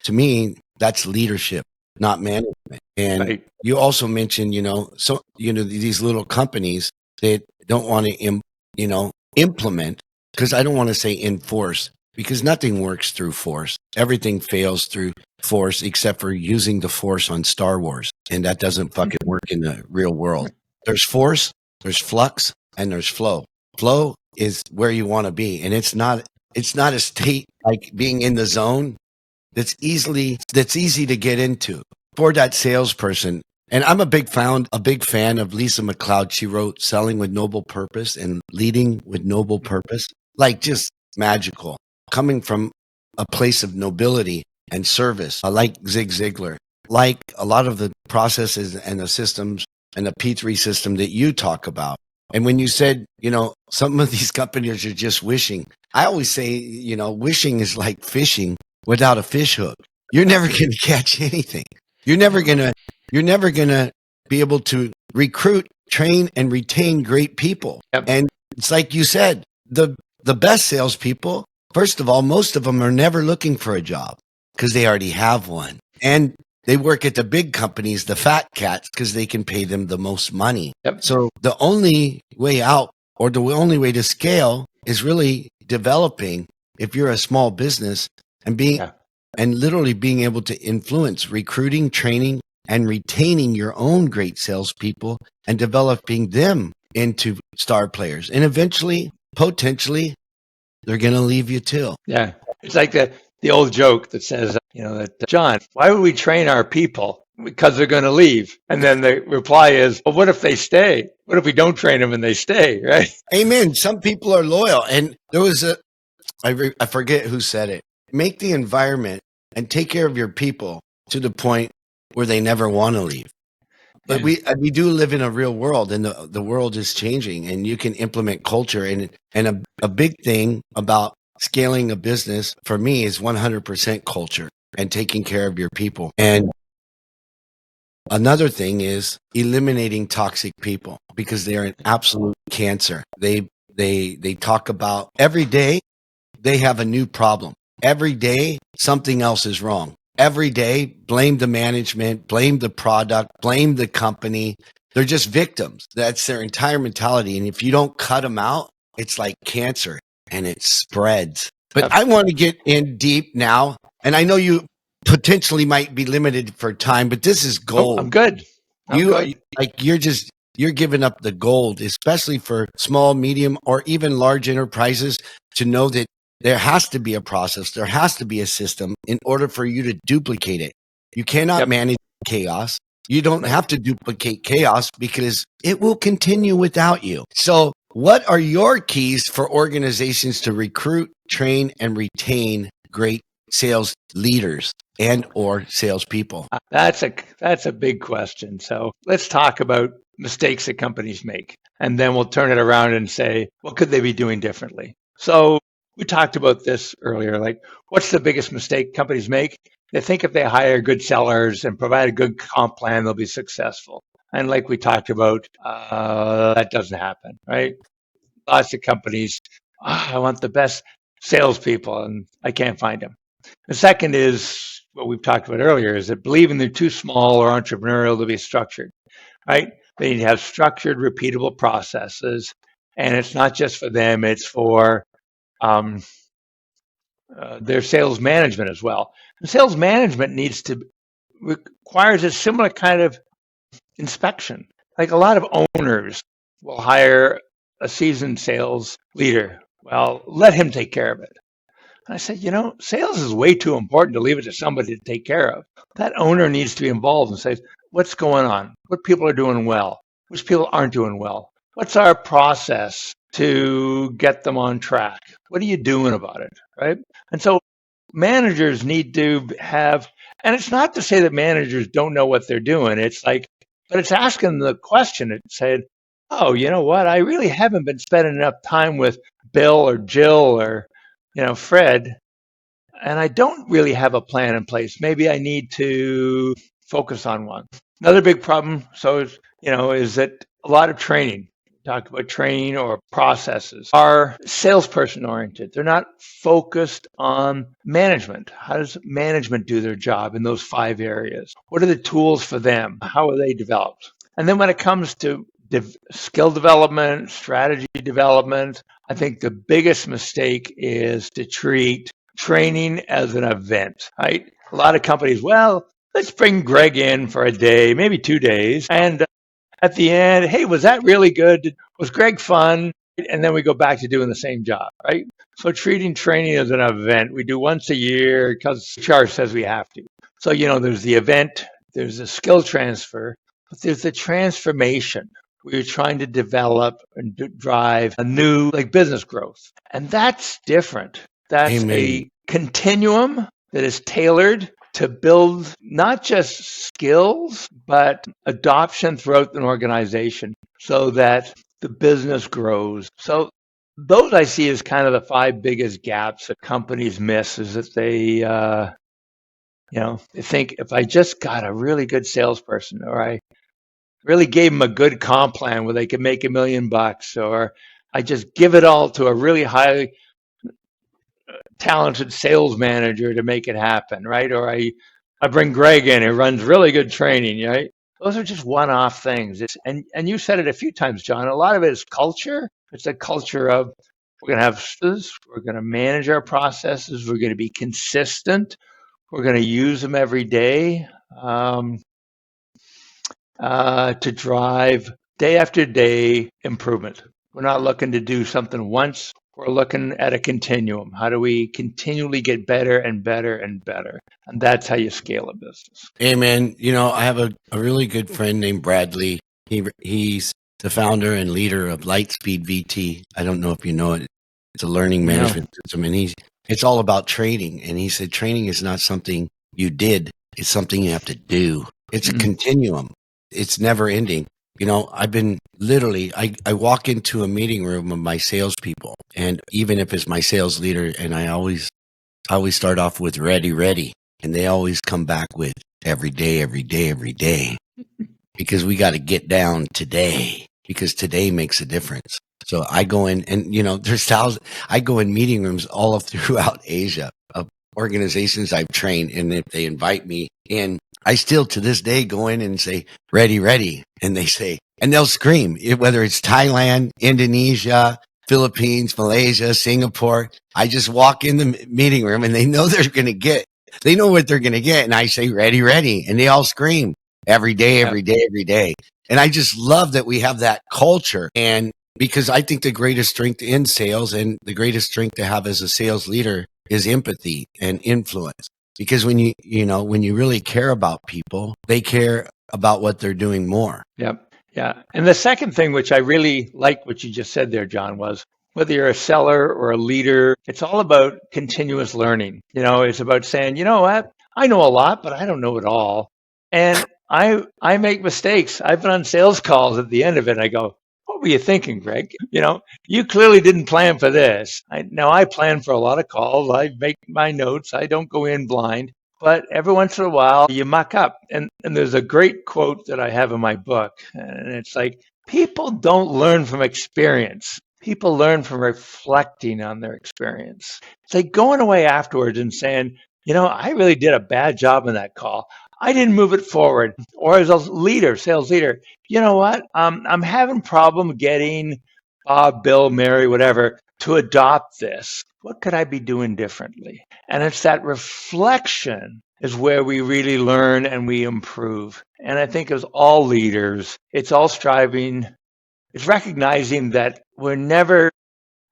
To me, that's leadership, not management. And Right. you also mentioned, these little companies that don't want to, implement, because I don't want to say enforce, because nothing works through force. Everything fails through force except for using the force on Star Wars. And that doesn't fucking work in the real world. There's force, there's flux, and there's flow. Flow is where you want to be. And it's not a state like being in the zone that's easy to get into for that salesperson. And I'm a big fan of Lisa McLeod. She wrote Selling with Noble Purpose and Leading with Noble Purpose. Like, just magical. Coming from a place of nobility and service, like Zig Ziglar, like a lot of the processes and the systems and the P3 system that you talk about. And when you said, some of these companies are just wishing, I always say, wishing is like fishing without a fish hook. You're never going to catch anything. You're never going to be able to recruit, train, and retain great people. Yep. And it's like you said, the best salespeople, first of all, most of them are never looking for a job because they already have one. And they work at the big companies, the fat cats, because they can pay them the most money. Yep. So the only way out, or the only way to scale, is really developing, if you're a small business, and literally being able to influence recruiting, training, and retaining your own great salespeople and developing them into star players. And eventually, potentially, they're going to leave you too. Yeah. It's like the old joke that says, John, why would we train our people? Because they're going to leave. And then the reply is, well, what if they stay? What if we don't train them and they stay, right? Amen. Some people are loyal. And there was I forget who said it. Make the environment and take care of your people to the point where they never want to leave. But we do live in a real world, and the world is changing, and you can implement culture. And a big thing about scaling a business for me is 100% culture and taking care of your people. And another thing is eliminating toxic people, because they're an absolute cancer. They talk about every day they have a new problem. Every day something else is wrong. Every day, blame the management, blame the product, blame the company. They're just victims. That's their entire mentality. And if you don't cut them out, it's like cancer and it spreads. But I want to get in deep now. And I know you potentially might be limited for time, but this is gold. Oh, I'm good. You're giving up the gold, especially for small, medium, or even large enterprises, to know that there has to be a process. There has to be a system in order for you to duplicate it. You cannot manage chaos. You don't have to duplicate chaos because it will continue without you. So what are your keys for organizations to recruit, train, and retain great sales leaders and or salespeople? That's a big question. So let's talk about mistakes that companies make. And then we'll turn it around and say, what could they be doing differently? So we talked about this earlier, like what's the biggest mistake companies make? They think if they hire good sellers and provide a good comp plan, they'll be successful. And like we talked about, that doesn't happen, right? Lots of companies, I want the best salespeople and I can't find them. The second is what we've talked about earlier, is that believing they're too small or entrepreneurial to be structured, right? They need to have structured, repeatable processes. And it's not just for them, it's for their sales management as well. And sales management requires a similar kind of inspection. Like a lot of owners will hire a seasoned sales leader. Well, let him take care of it. And I said, sales is way too important to leave it to somebody to take care of. That owner needs to be involved and say, what's going on? What people are doing well? Which people aren't doing well? What's our process to get them on track? What are you doing about it, right? And so managers need to have, and it's not to say that managers don't know what they're doing. It's like, but it's asking the question. It said, oh, you know what? I really haven't been spending enough time with Bill or Jill or, Fred, and I don't really have a plan in place. Maybe I need to focus on one. Another big problem, is that a lot of training, talk about training or processes, are salesperson oriented. They're not focused on management. How does management do their job in those 5 areas? What are the tools for them? How are they developed? And then when it comes to skill development, strategy development, I think the biggest mistake is to treat training as an event, right? A lot of companies, well, let's bring Greg in for a day, maybe 2 days. And at the end, hey, was that really good? Was Greg fun? And then we go back to doing the same job, right? So treating training as an event, we do once a year because HR says we have to. So, there's the event, there's the skill transfer, but there's the transformation. We're trying to develop and drive a new business growth. And that's different. That's Amen. a continuum that is tailored to build not just skills, but adoption throughout an organization so that the business grows. So those I see as kind of the 5 biggest gaps that companies miss, is that they, they think if I just got a really good salesperson, or I really gave them a good comp plan where they could make $1 million, or I just give it all to a really highly talented sales manager to make it happen, right? Or I bring Greg in who runs really good training, right? Those are just one-off things. And you said it a few times, John. A lot of it is culture. It's a culture of we're going to have systems, we're going to manage our processes, we're going to be consistent, we're going to use them every day to drive day after day improvement. We're not looking to do something once. We're looking at a continuum. How do we continually get better and better and better? And that's how you scale a business. Amen. I have a really good friend named Bradley. He's the founder and leader of Lightspeed VT. I don't know if you know it. It's a learning management system, and it's all about training. And he said training is not something you did; it's something you have to do. It's a continuum. It's never ending. I've been literally, I walk into a meeting room of my salespeople, and even if it's my sales leader, and I always start off with ready, and they always come back with every day, because we got to get down today, because today makes a difference. So I go in, and there's thousands. I go in meeting rooms all throughout Asia of organizations I've trained, and if they invite me in, I still to this day go in and say, ready. And they say, and they'll scream, whether it's Thailand, Indonesia, Philippines, Malaysia, Singapore. I just walk in the meeting room and they know what they're going to get. And I say, ready. And they all scream every day. And I just love that we have that culture. And because I think the greatest strength in sales and the greatest strength to have as a sales leader is empathy and influence. Because when you really care about people, they care about what they're doing more. Yep. Yeah. And the second thing, which I really like what you just said there, John, was whether you're a seller or a leader, it's all about continuous learning. It's about saying, you know what? I know a lot, but I don't know it all. And I make mistakes. I've been on sales calls at the end of it. And I go, what were you thinking, Greg? You clearly didn't plan for this. I plan for a lot of calls. I make my notes. I don't go in blind. But every once in a while, you muck up. And there's a great quote that I have in my book. And it's like, people don't learn from experience. People learn from reflecting on their experience. It's like going away afterwards and saying, I really did a bad job in that call. I didn't move it forward. Or as a leader, sales leader, you know what? I'm having problem getting Bob, Bill, Mary, whatever, to adopt this. What could I be doing differently? And it's that reflection is where we really learn and we improve. And I think as all leaders, it's all striving, it's recognizing that we're never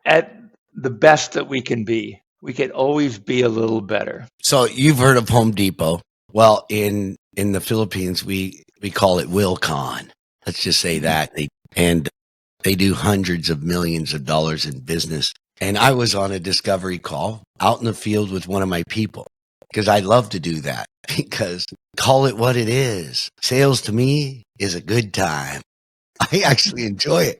at the best that we can be. We can always be a little better. So you've heard of Home Depot. Well, in the Philippines, we call it Wilcon. Let's just say that. They do hundreds of millions of dollars in business. And I was on a discovery call out in the field with one of my people because I love to do that because call it what it is. Sales to me is a good time. I actually enjoy it.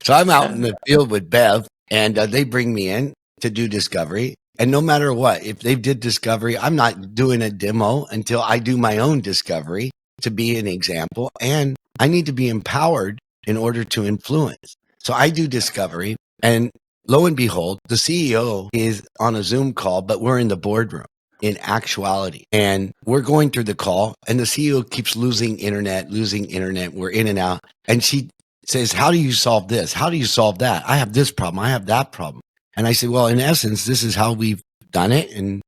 So I'm out in the field with Bev and they bring me in to do discovery. And no matter what, if they did discovery, I'm not doing a demo until I do my own discovery to be an example. And I need to be empowered in order to influence. So I do discovery, and lo and behold, the CEO is on a Zoom call, but we're in the boardroom in actuality. And we're going through the call, and the CEO keeps losing internet. We're in and out. And she says, how do you solve this? How do you solve that? I have this problem. I have that problem. And I said, well, in essence, this is how we've done it. And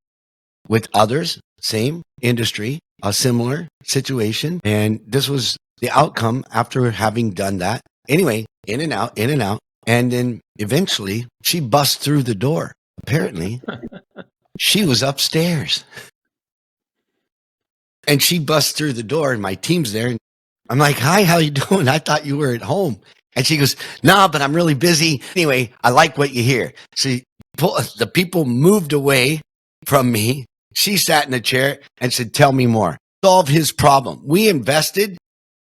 with others, same industry, a similar situation. And this was the outcome after having done that. Anyway, in and out, in and out. And then eventually she busts through the door. Apparently, she was upstairs. And she busts through the door and my team's there. And I'm like, hi, how you doing? I thought you were at home. And she goes, nah, but I'm really busy. Anyway, I like what you hear. So the people moved away from me. She sat in a chair and said, tell me more. Solve his problem. We invested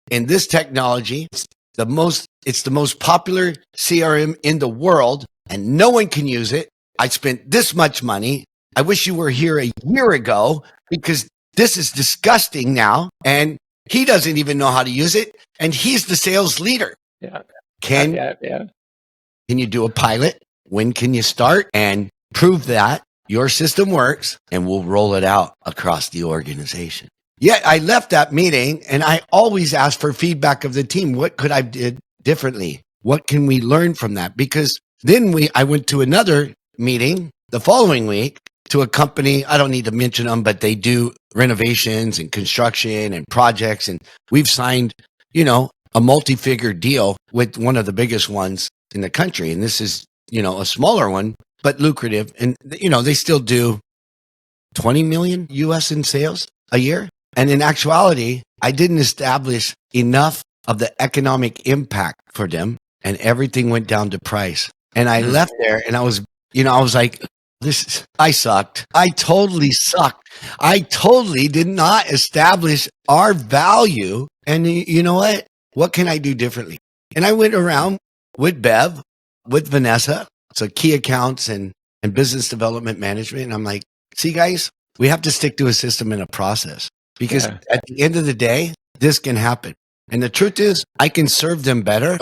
in this technology. It's the most popular CRM in the world, and no one can use it. I spent this much money. I wish you were here a year ago because this is disgusting now. And he doesn't even know how to use it. And he's the sales leader. Yeah. Can you do a pilot? When can you start and prove that your system works, and we'll roll it out across the organization? Yet I left that meeting and I always ask for feedback of the team. What could I did differently? What can we learn from that? Because then I went to another meeting the following week to a company. I don't need to mention them, but they do renovations and construction and projects. And we've signed, a multi-figure deal with one of the biggest ones in the country. And this is, a smaller one, but lucrative. And, they still do 20 million US in sales a year. And in actuality, I didn't establish enough of the economic impact for them, and everything went down to price. And I left there and I was like, I sucked. I totally sucked. I totally did not establish our value. And you know what? What can I do differently? And I went around with Bev, with Vanessa, so key accounts and business development management. And I'm like, see guys, we have to stick to a system and a process, because at the end of the day, this can happen. And the truth is, I can serve them better.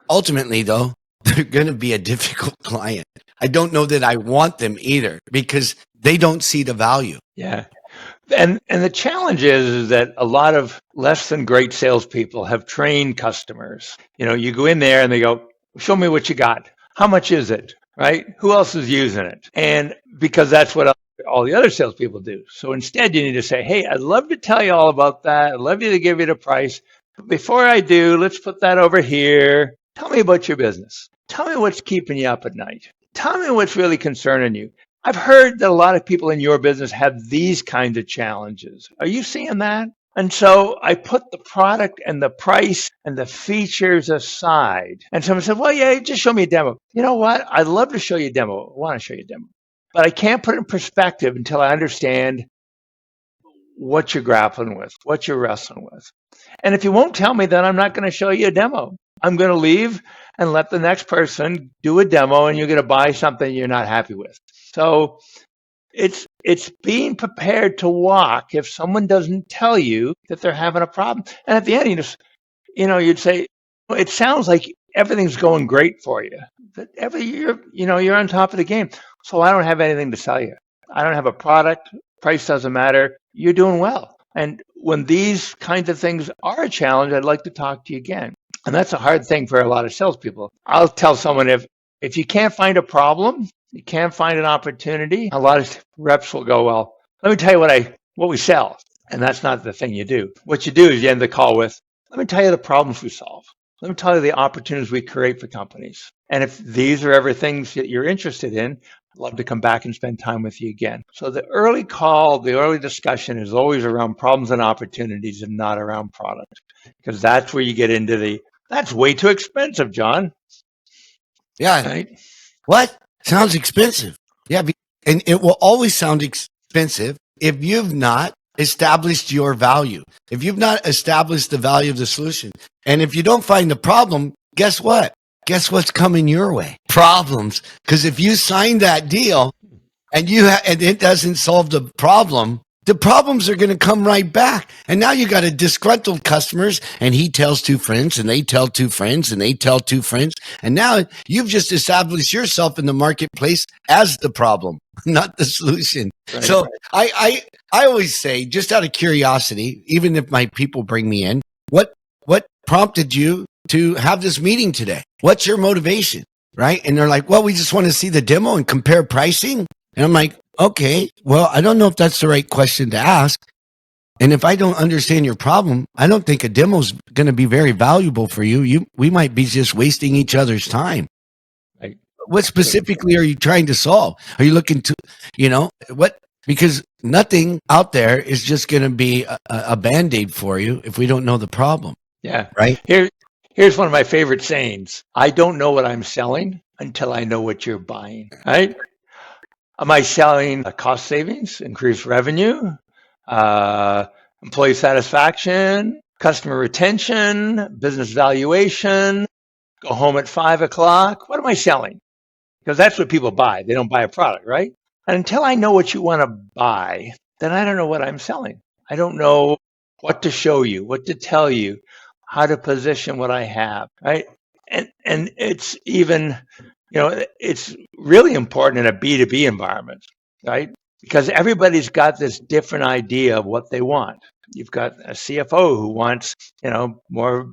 Ultimately though, they're going to be a difficult client. I don't know that I want them either, because they don't see the value. Yeah. And the challenge is that a lot of less than great salespeople have trained customers. You go in there and they go, show me what you got. How much is it? Right? Who else is using it? And because that's what all the other salespeople do. So instead, you need to say, hey, I'd love to tell you all about that. I'd love you to give you the price. But before I do, let's put that over here. Tell me about your business. Tell me what's keeping you up at night. Tell me what's really concerning you. I've heard that a lot of people in your business have these kinds of challenges. Are you seeing that? And so I put the product and the price and the features aside. And someone said, well, yeah, just show me a demo. You know what? I'd love to show you a demo. I want to show you a demo. But I can't put it in perspective until I understand what you're grappling with, what you're wrestling with. And if you won't tell me, then I'm not going to show you a demo. I'm going to leave and let the next person do a demo, and you're going to buy something you're not happy with. So it's being prepared to walk if someone doesn't tell you that they're having a problem. And at the end, you'd say, well, it sounds like everything's going great for you. That every year, you're on top of the game. So I don't have anything to sell you. I don't have a product. Price doesn't matter. You're doing well. And when these kinds of things are a challenge, I'd like to talk to you again. And that's a hard thing for a lot of salespeople. I'll tell someone, if you can't find a problem, you can't find an opportunity, a lot of reps will go, well, let me tell you what we sell. And that's not the thing you do. What you do is you end the call with, let me tell you the problems we solve. Let me tell you the opportunities we create for companies. And if these are ever things that you're interested in, I'd love to come back and spend time with you again. So the early call, the early discussion is always around problems and opportunities and not around product. Because that's where you get into that's way too expensive, John. Yeah. Right? What? Sounds expensive. Yeah. And it will always sound expensive if you've not established your value, if you've not established the value of the solution. And if you don't find the problem, guess what? Guess what's coming your way? Problems. Because if you sign that deal and and it doesn't solve the problems are going to come right back. And now you got a disgruntled customers, and he tells two friends, and they tell two friends, and they tell two friends. And now you've just established yourself in the marketplace as the problem, not the solution. Right. So I always say, just out of curiosity, even if my people bring me in, what prompted you to have this meeting today? What's your motivation? Right? And they're like, well, we just want to see the demo and compare pricing. And I'm like, okay, well, I don't know if that's the right question to ask. And if I don't understand your problem, I don't think a demo's going to be very valuable for you. We might be just wasting each other's time. Right. What specifically are you trying to solve? Are you looking to, what? Because nothing out there is just going to be a Band-Aid for you if we don't know the problem. Yeah. Right. Here's one of my favorite sayings. I don't know what I'm selling until I know what you're buying. Right? Am I selling cost savings, increased revenue, employee satisfaction, customer retention, business valuation, go home at 5:00? What am I selling? Because that's what people buy. They don't buy a product, right? And until I know what you want to buy, then I don't know what I'm selling. I don't know what to show you, what to tell you, how to position what I have, right? And it's even, it's really important in a B2B environment, right? Because everybody's got this different idea of what they want. You've got a CFO who wants, more,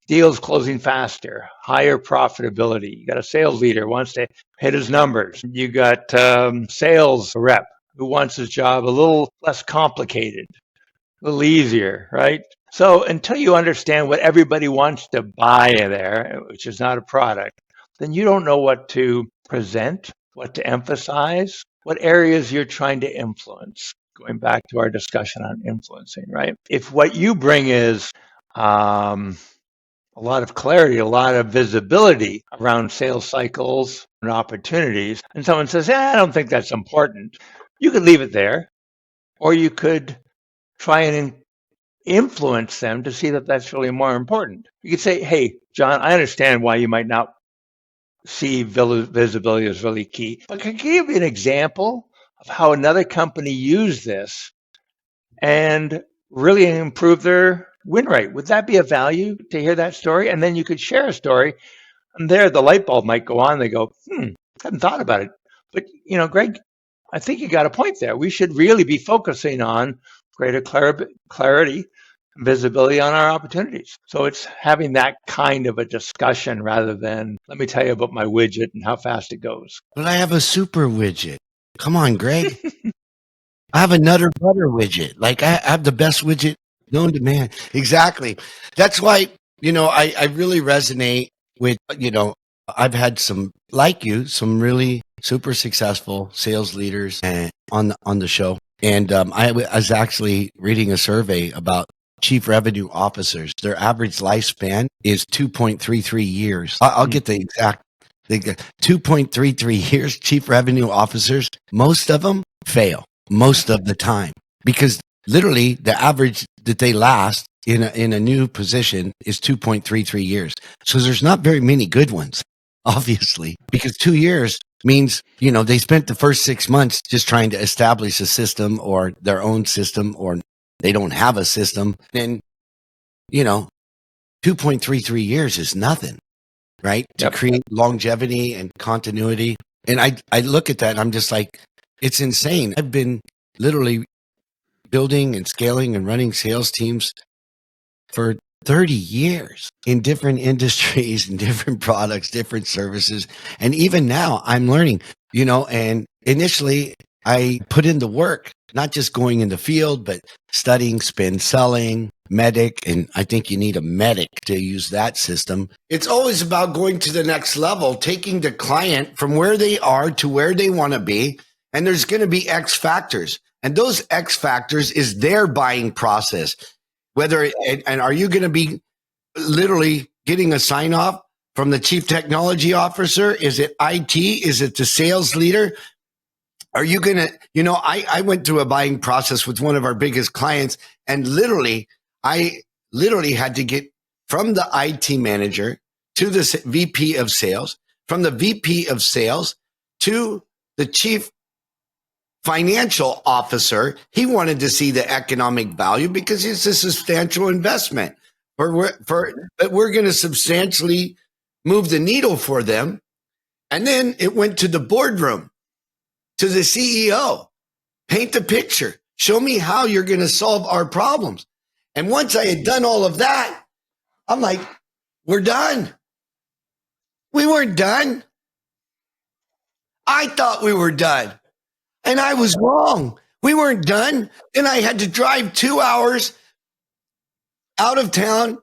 deals closing faster, higher profitability. You got a sales leader who wants to hit his numbers. You got sales rep who wants his job a little less complicated, a little easier, right? So until you understand what everybody wants to buy there, which is not a product, then you don't know what to present, what to emphasize, what areas you're trying to influence. Going back to our discussion on influencing, right? If what you bring is a lot of clarity, a lot of visibility around sales cycles and opportunities, and someone says, I don't think that's important, you could leave it there, or you could try and influence them to see that that's really more important. You could say, hey, John, I understand why you might not see visibility as really key, but can I give you an example of how another company used this and really improve their win rate? Would that be of value to hear that story? And then you could share a story, and there the light bulb might go on. They go, I hadn't thought about it. But, Greg, I think you got a point there. We should really be focusing on greater clarity, visibility on our opportunities. So it's having that kind of a discussion rather than, let me tell you about my widget and how fast it goes. But I have a super widget. Come on, Greg. I have a Nutter Butter widget. Like I have the best widget known to man. Exactly. That's why, I really resonate with, I've had some really super successful sales leaders on the show. And I was actually reading a survey about chief revenue officers. Their average lifespan is 2.33 years. I'll get the exact 2.33 years. Chief revenue officers, most of them fail most of the time, because literally the average that they last in a new position is 2.33 years. So there's not very many good ones, obviously, because 2 years means, they spent the first 6 months just trying to establish a system or their own system, or they don't have a system. And, 2.33 years is nothing, right? Yep. To create longevity and continuity. And I look at that and I'm just like, it's insane. I've been literally building and scaling and running sales teams for 30 years in different industries and different products, different services. And even now I'm learning, and initially I put in the work, not just going in the field, but studying spin selling, medic. And I think you need a medic to use that system. It's always about going to the next level, taking the client from where they are to where they want to be. And there's going to be X factors. And those X factors is their buying process. And are you going to be literally getting a sign off from the chief technology officer? Is it IT? Is it the sales leader? Are you going to, I went through a buying process with one of our biggest clients, and I literally had to get from the IT manager to the VP of sales, from the VP of sales to the chief financial officer. He wanted to see the economic value because it's a substantial investment. But we're going to substantially move the needle for them. And then it went to the boardroom, to the CEO. Paint the picture. Show me how you're going to solve our problems. And once I had done all of that, I'm like, we're done. We weren't done. I thought we were done. And I was wrong. We weren't done. Then I had to drive 2 hours out of town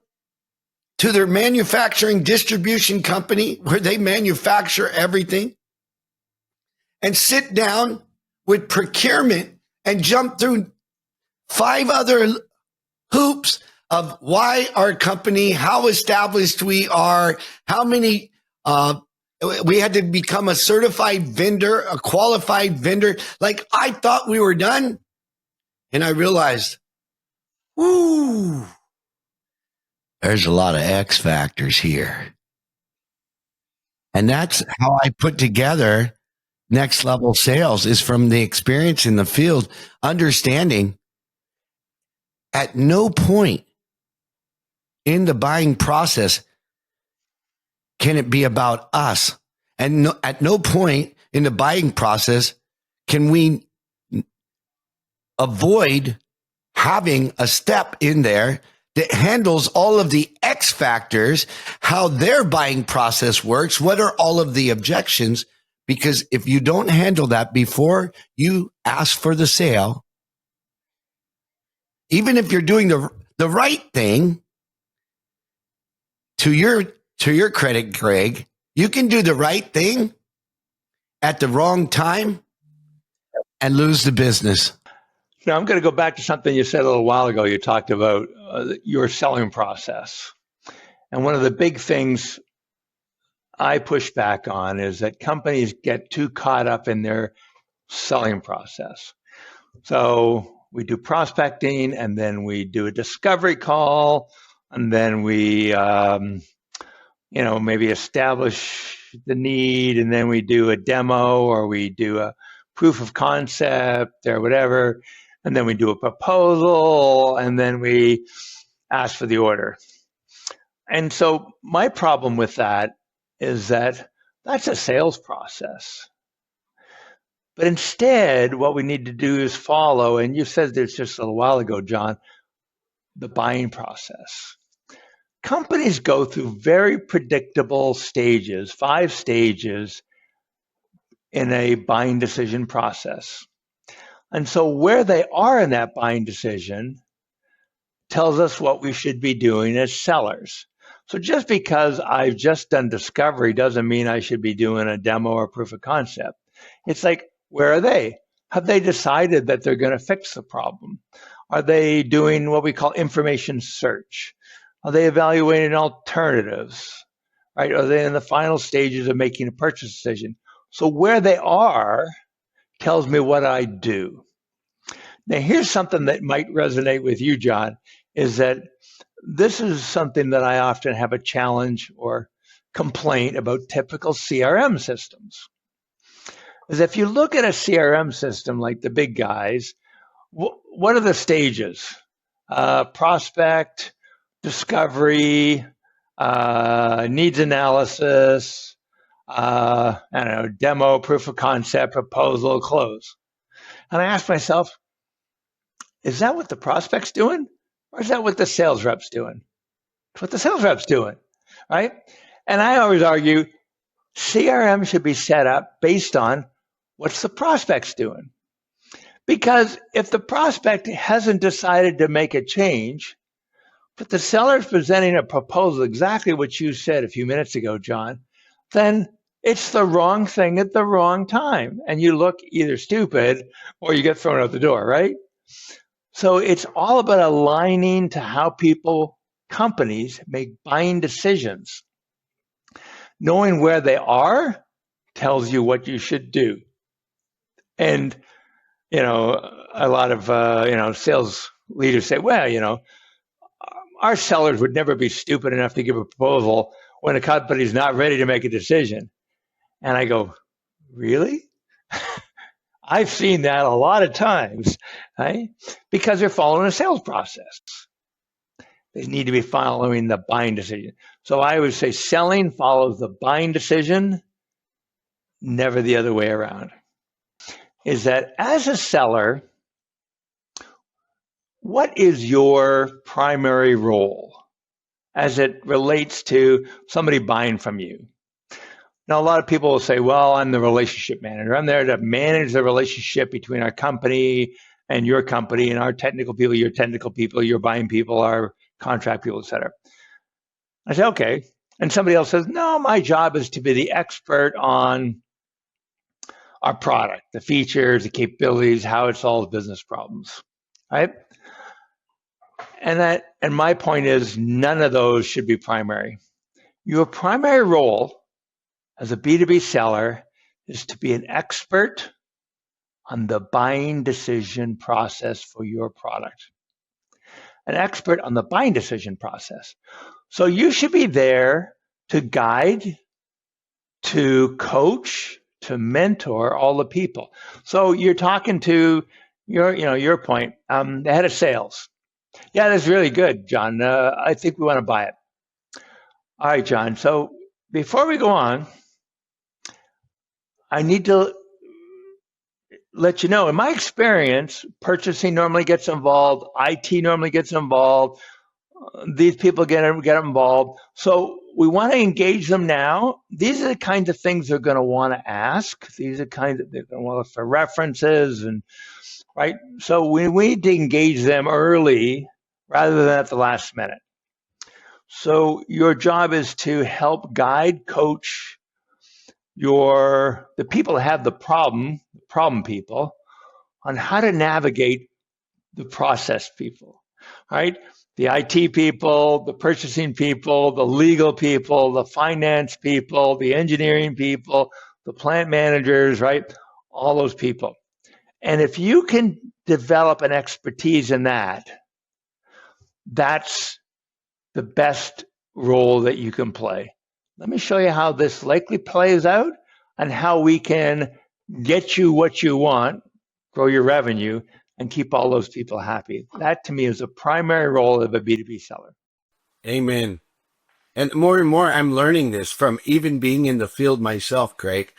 to their manufacturing distribution company where they manufacture everything, and sit down with procurement and jump through 5 other hoops of why our company, how established we are, how many, we had to become a certified vendor, a qualified vendor. Like, I thought we were done. And I realized, whoo, there's a lot of X factors here. And that's how I put together next level sales, is from the experience in the field, understanding at no point in the buying process can it be about us. And at no point in the buying process can we avoid having a step in there that handles all of the X factors, how their buying process works, what are all of the objections. Because if you don't handle that before you ask for the sale, even if you're doing the right thing, to your credit, Greg, you can do the right thing at the wrong time and lose the business. Now, I'm going to go back to something you said a little while ago. You talked about your selling process. And one of the big things I push back on is that companies get too caught up in their selling process. So we do prospecting, and then we do a discovery call, and then we, maybe establish the need, and then we do a demo, or we do a proof of concept or whatever, and then we do a proposal, and then we ask for the order. And so my problem with that is that that's a sales process. But instead, what we need to do is follow, and you said this just a little while ago, John, the buying process. Companies go through very predictable stages, 5 stages in a buying decision process. And so where they are in that buying decision tells us what we should be doing as sellers. So just because I've just done discovery doesn't mean I should be doing a demo or proof of concept. It's like, where are they? Have they decided that they're going to fix the problem? Are they doing what we call information search? Are they evaluating alternatives? Right? Are they in the final stages of making a purchase decision? So where they are tells me what I do. Now, here's something that might resonate with you, John, is that this is something that I often have a challenge or complaint about typical CRM systems. Is if you look at a CRM system like the big guys, what are the stages? Prospect, discovery, needs analysis, demo, proof of concept, proposal, close. And I ask myself, is that what the prospect's doing? Or is that what the sales rep's doing? It's what the sales rep's doing, right? And I always argue CRM should be set up based on what's the prospect's doing. Because if the prospect hasn't decided to make a change, but the seller's presenting a proposal, exactly what you said a few minutes ago, John, then it's the wrong thing at the wrong time. And you look either stupid or you get thrown out the door, right? So it's all about aligning to how companies make buying decisions. knowing where they are tells you what you should do. And, a lot of, sales leaders say, well, our sellers would never be stupid enough to give a proposal when a company's not ready to make a decision. And I go, really? I've seen that a lot of times, right? Because they're following a sales process. They need to be following the buying decision. So I would say selling follows the buying decision, never the other way around. Is that as a seller, what is your primary role as it relates to somebody buying from you? Now, a lot of people will say, well, I'm the relationship manager. I'm there to manage the relationship between our company and your company and our technical people, your buying people, our contract people, et cetera. I say, okay. And somebody else says, no, my job is to be the expert on our product, the features, the capabilities, how it solves business problems, right? And my point is none of those should be primary. Your primary role as a B2B seller is to be an expert on the buying decision process for your product. An expert on the buying decision process. So you should be there to guide, to coach, to mentor all the people. So you're talking to your point, the head of sales. Yeah, that's really good, John. I think we want to buy it. All right, John. So before we go on, I need to let you know, in my experience, purchasing normally gets involved, IT normally gets involved, these people get involved. So we want to engage them now. These are the kinds of things they're going to want to ask. These are kinds of, they're going to want to look for references, and right. So we need to engage them early rather than at the last minute. So your job is to help guide, coach the people that have the problem people, on how to navigate the process people, right? The IT people, the purchasing people, the legal people, the finance people, the engineering people, the plant managers, right? All those people. And if you can develop an expertise in that, that's the best role that you can play. Let me show you how this likely plays out and how we can get you what you want, grow your revenue, and keep all those people happy. That, to me, is a primary role of a B2B seller. Amen. And more, I'm learning this from even being in the field myself, Craig,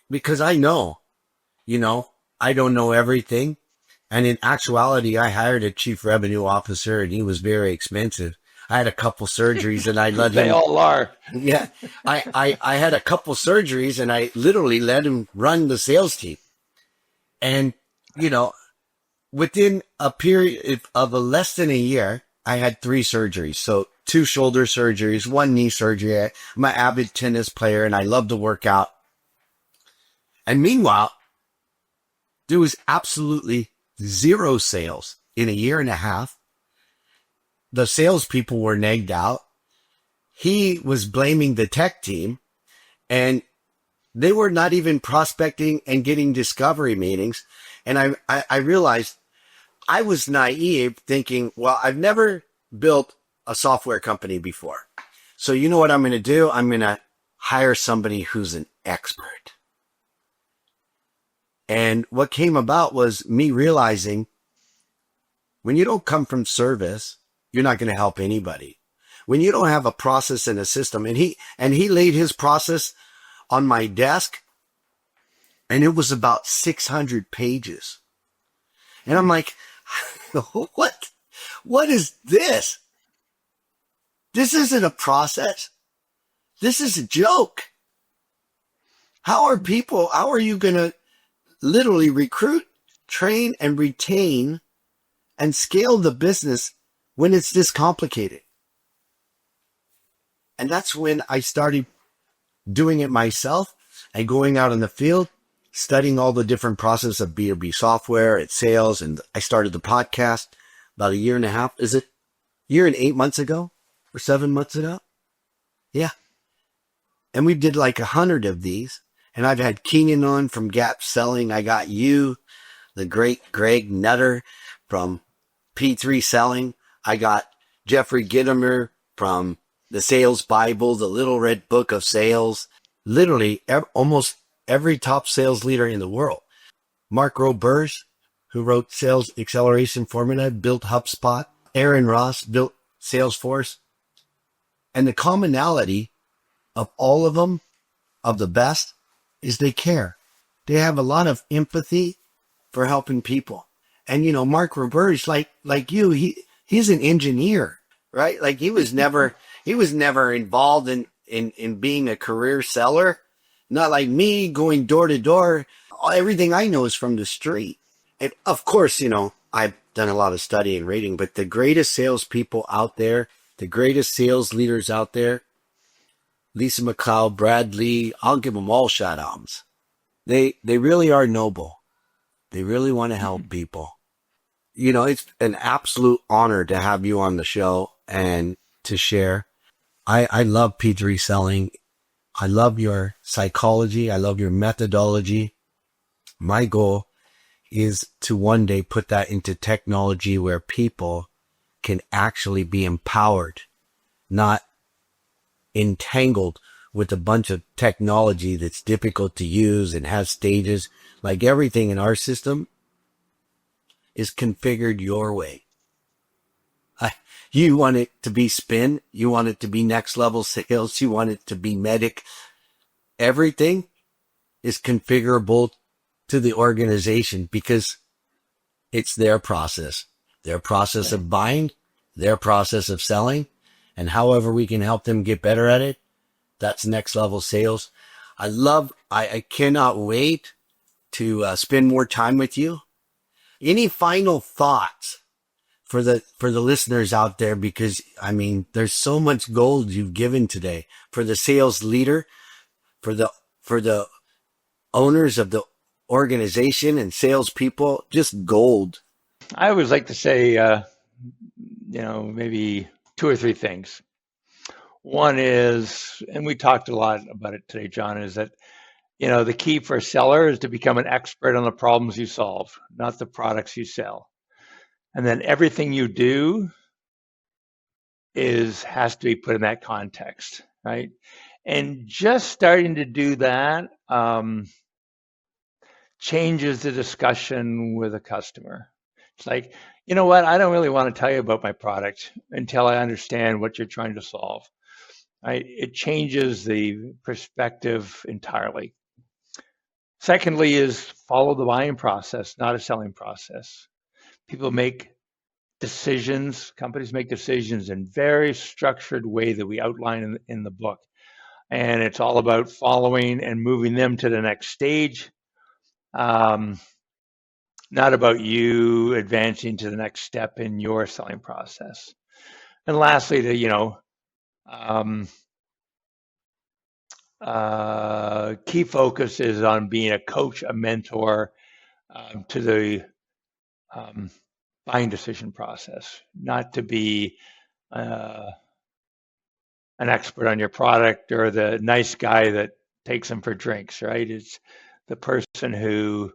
because I know, I don't know everything. And in actuality, I hired a chief revenue officer, and he was very expensive. I had a couple surgeries, and I let him. They all are. Yeah, I had a couple surgeries, and I literally let him run the sales team. And within a period of less than a year, I had 3 surgeries. So 2 shoulder surgeries, 1 knee surgery. I'm an avid tennis player, and I love to work out. And meanwhile, there was absolutely 0 sales in a year and a half. The salespeople were nagged out. He was blaming the tech team, and they were not even prospecting and getting discovery meetings. And I realized I was naive, thinking, well, I've never built a software company before. So you know what I'm going to do? I'm going to hire somebody who's an expert. And what came about was me realizing when you don't come from service, you're not going to help anybody. When you don't have a process and a system, and he laid his process on my desk, and it was about 600 pages. And I'm like, what is this? This isn't a process. This is a joke. How are you going to literally recruit, train, and retain and scale the business when it's this complicated? And that's when I started doing it myself and going out in the field, studying all the different processes of B2B software at sales. And I started the podcast about a year and a half. Is it a year and 8 months ago or 7 months ago? Yeah. And we did like 100 of these. And I've had Keenan on from Gap Selling. I got you, the great Greg Nutter from P3 Selling. I got Jeffrey Gittimer from the Sales Bible, the Little Red Book of Sales. Literally almost every top sales leader in the world. Mark Roberge, who wrote Sales Acceleration Formula, built HubSpot. Aaron Ross built Salesforce. And the commonality of all of them, of the best, is they care. They have a lot of empathy for helping people. And, you know, Mark Roberge, like you, he's an engineer, right? Like he was never involved in being a career seller. Not like me going door to door. Everything I know is from the street. And of course, you know, I've done a lot of study and reading, but the greatest salespeople out there, the greatest sales leaders out there, Lisa McLeod, Brad Lee, I'll give them all shout outs. They really are noble. They really want to help people. You know, it's an absolute honor to have you on the show and to share. I love P3 Selling. I love your psychology. I love your methodology. My goal is to one day put that into technology where people can actually be empowered, not entangled with a bunch of technology that's difficult to use and has stages. Like everything in our system is configured your way. You want it to be spin. You want it to be next level sales. You want it to be medic. Everything is configurable to the organization because it's their process of buying, their process of selling, and however we can help them get better at it. That's next level sales. I cannot wait to spend more time with you. Any final thoughts for the listeners out there? Because I mean, there's so much gold you've given today for the sales leader, for the owners of the organization and salespeople, just gold. I always like to say, maybe 2 or 3 things. One is, and we talked a lot about it today, John, is that, you know, the key for a seller is to become an expert on the problems you solve, not the products you sell. And then everything you do has to be put in that context, right? And just starting to do that changes the discussion with a customer. It's like, you know what? I don't really want to tell you about my product until I understand what you're trying to solve. Right? It changes the perspective entirely. Secondly is follow the buying process, not a selling process. People make decisions, companies make decisions in very structured way that we outline in the book. And it's all about following and moving them to the next stage. Not about you advancing to the next step in your selling process. And lastly, key focus is on being a coach, a mentor to the buying decision process, not to be an expert on your product or the nice guy that takes them for drinks, right? It's the person who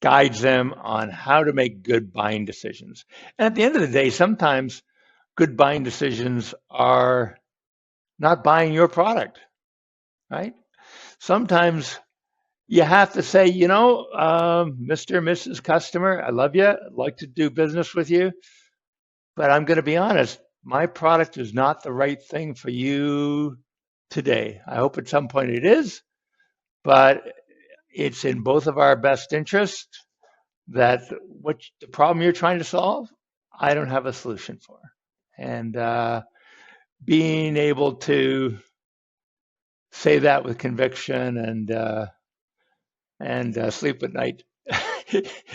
guides them on how to make good buying decisions. And at the end of the day, sometimes good buying decisions are not buying your product, right? Sometimes you have to say, Mr. and Mrs. Customer, I love you. I'd like to do business with you. But I'm going to be honest, my product is not the right thing for you today. I hope at some point it is, but it's in both of our best interest that what the problem you're trying to solve, I don't have a solution for. And being able to say that with conviction and sleep at night,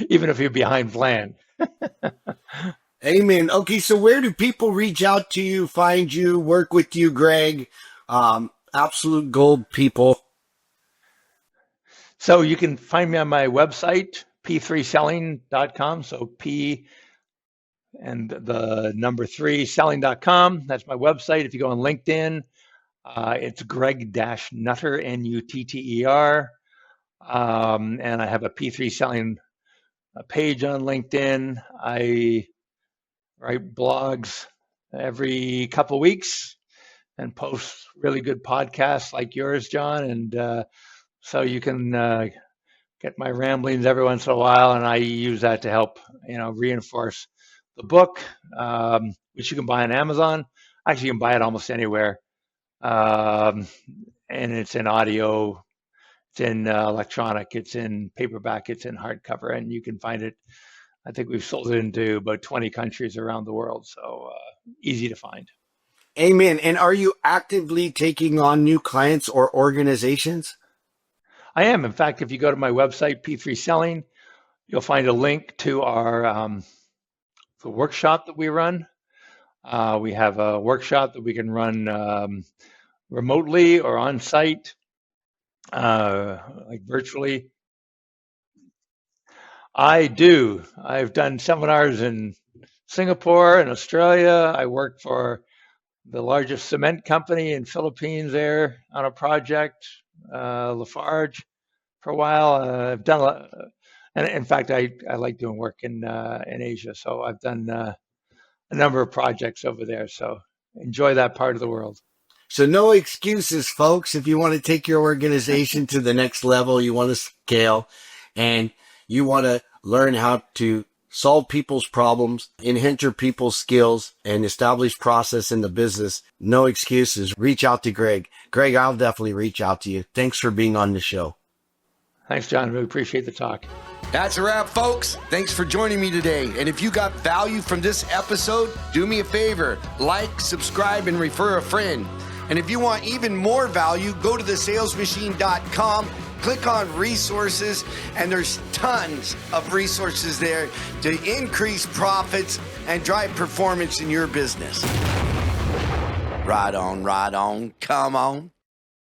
even if you're behind plan. Amen. Okay, so where do people reach out to you, find you, work with you, Greg? Absolute gold people. So you can find me on my website, p3selling.com. So P and the number 3 selling.com. That's my website. If you go on LinkedIn, It's Greg-Nutter, Nutter. And I have a P3 selling page on LinkedIn. I write blogs every couple of weeks and post really good podcasts like yours, John. And so you can get my ramblings every once in a while, and I use that to help, reinforce the book, which you can buy on Amazon. Actually, you can buy it almost anywhere. And it's in audio, it's in electronic, it's in paperback, it's in hardcover, and you can find it. I think we've sold it into about 20 countries around the world, so easy to find. Amen. And are you actively taking on new clients or organizations? I am. In fact, if you go to my website, P3 Selling, you'll find a link to our the workshop that we run. We have a workshop that we can run remotely or on site, like virtually. I do. I've done seminars in Singapore and Australia. I worked for the largest cement company in Philippines there on a project, Lafarge, for a while. I've done, and in fact, I like doing work in Asia. So I've done a number of projects over there. So enjoy that part of the world. So no excuses, folks. If you want to take your organization to the next level, you want to scale, and you want to learn how to solve people's problems, enhance your people's skills, and establish process in the business, no excuses. Reach out to Greg. Greg, I'll definitely reach out to you. Thanks for being on the show. Thanks, John. Really appreciate the talk. That's a wrap, folks. Thanks for joining me today. And if you got value from this episode, do me a favor, like, subscribe, and refer a friend. And if you want even more value, go to thesalesmachine.com, click on resources, and there's tons of resources there to increase profits and drive performance in your business. Right on, come on.